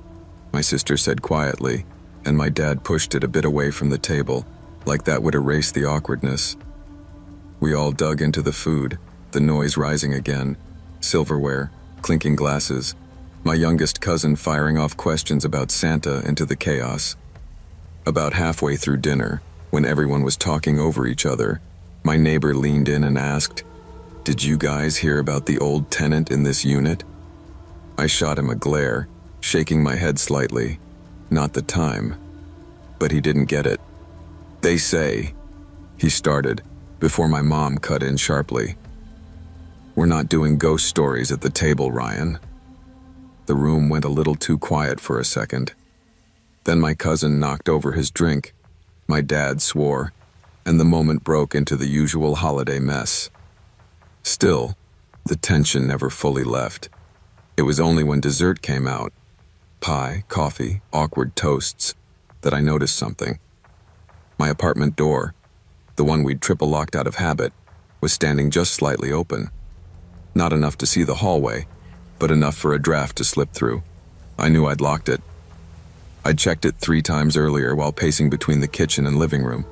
my sister said quietly, and my dad pushed it a bit away from the table, like that would erase the awkwardness. We all dug into the food, the noise rising again, silverware, clinking glasses, my youngest cousin firing off questions about Santa into the chaos. About halfway through dinner, when everyone was talking over each other, my neighbor leaned in and asked, "Did you guys hear about the old tenant in this unit?" I shot him a glare, shaking my head slightly. Not the time. But he didn't get it. "They say," he started, before my mom cut in sharply. "We're not doing ghost stories at the table, Ryan." The room went a little too quiet for a second. Then my cousin knocked over his drink, my dad swore, and the moment broke into the usual holiday mess. Still, the tension never fully left. It was only when dessert came out, pie, coffee, awkward toasts, that I noticed something. My apartment door, the one we'd triple locked out of habit, was standing just slightly open. Not enough to see the hallway, but enough for a draft to slip through. I knew I'd locked it. I'd checked it 3 times earlier while pacing between the kitchen and living room.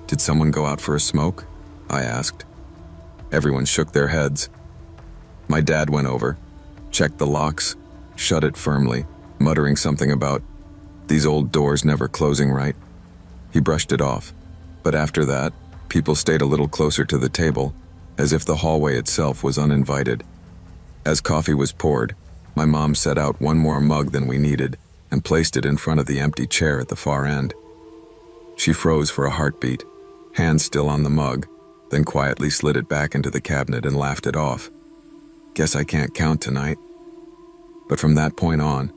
"Did someone go out for a smoke?" I asked. Everyone shook their heads. My dad went over, checked the locks, shut it firmly, muttering something about, "These old doors never closing right." He brushed it off, but after that, people stayed a little closer to the table, as if the hallway itself was uninvited. As coffee was poured, my mom set out one more mug than we needed and placed it in front of the empty chair at the far end. She froze for a heartbeat, hand still on the mug, then quietly slid it back into the cabinet and laughed it off. "Guess I can't count tonight." But from that point on,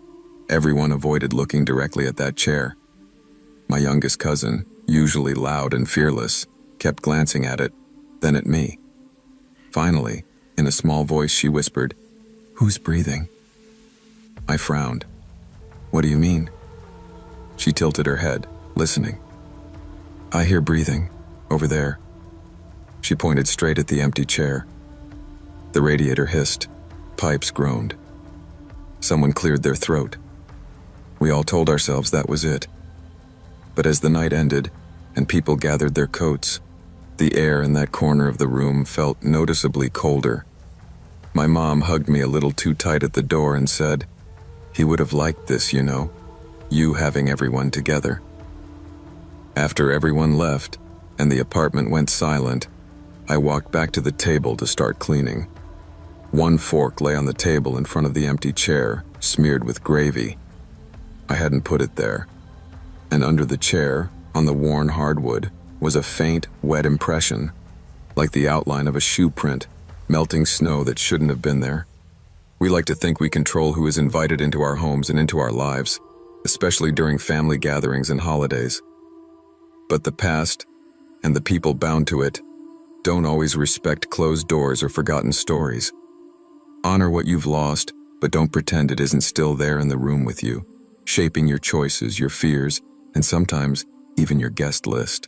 everyone avoided looking directly at that chair. My youngest cousin, usually loud and fearless, kept glancing at it, then at me. Finally, in a small voice, she whispered, "Who's breathing?" I frowned. "What do you mean?" She tilted her head, listening. I hear breathing, over there. She pointed straight at the empty chair. The radiator hissed, pipes groaned. Someone cleared their throat. We all told ourselves that was it. But as the night ended and people gathered their coats, the air in that corner of the room felt noticeably colder. My mom hugged me a little too tight at the door and said, "He would have liked this, you know, you having everyone together." After everyone left and the apartment went silent, I walked back to the table to start cleaning. One fork lay on the table in front of the empty chair, smeared with gravy. I hadn't put it there. And under the chair, on the worn hardwood, was a faint, wet impression, like the outline of a shoe print, melting snow that shouldn't have been there. We like to think we control who is invited into our homes and into our lives, especially during family gatherings and holidays. But the past, and the people bound to it, don't always respect closed doors or forgotten stories. Honor what you've lost, but don't pretend it isn't still there in the room with you, shaping your choices, your fears, and sometimes even your guest list.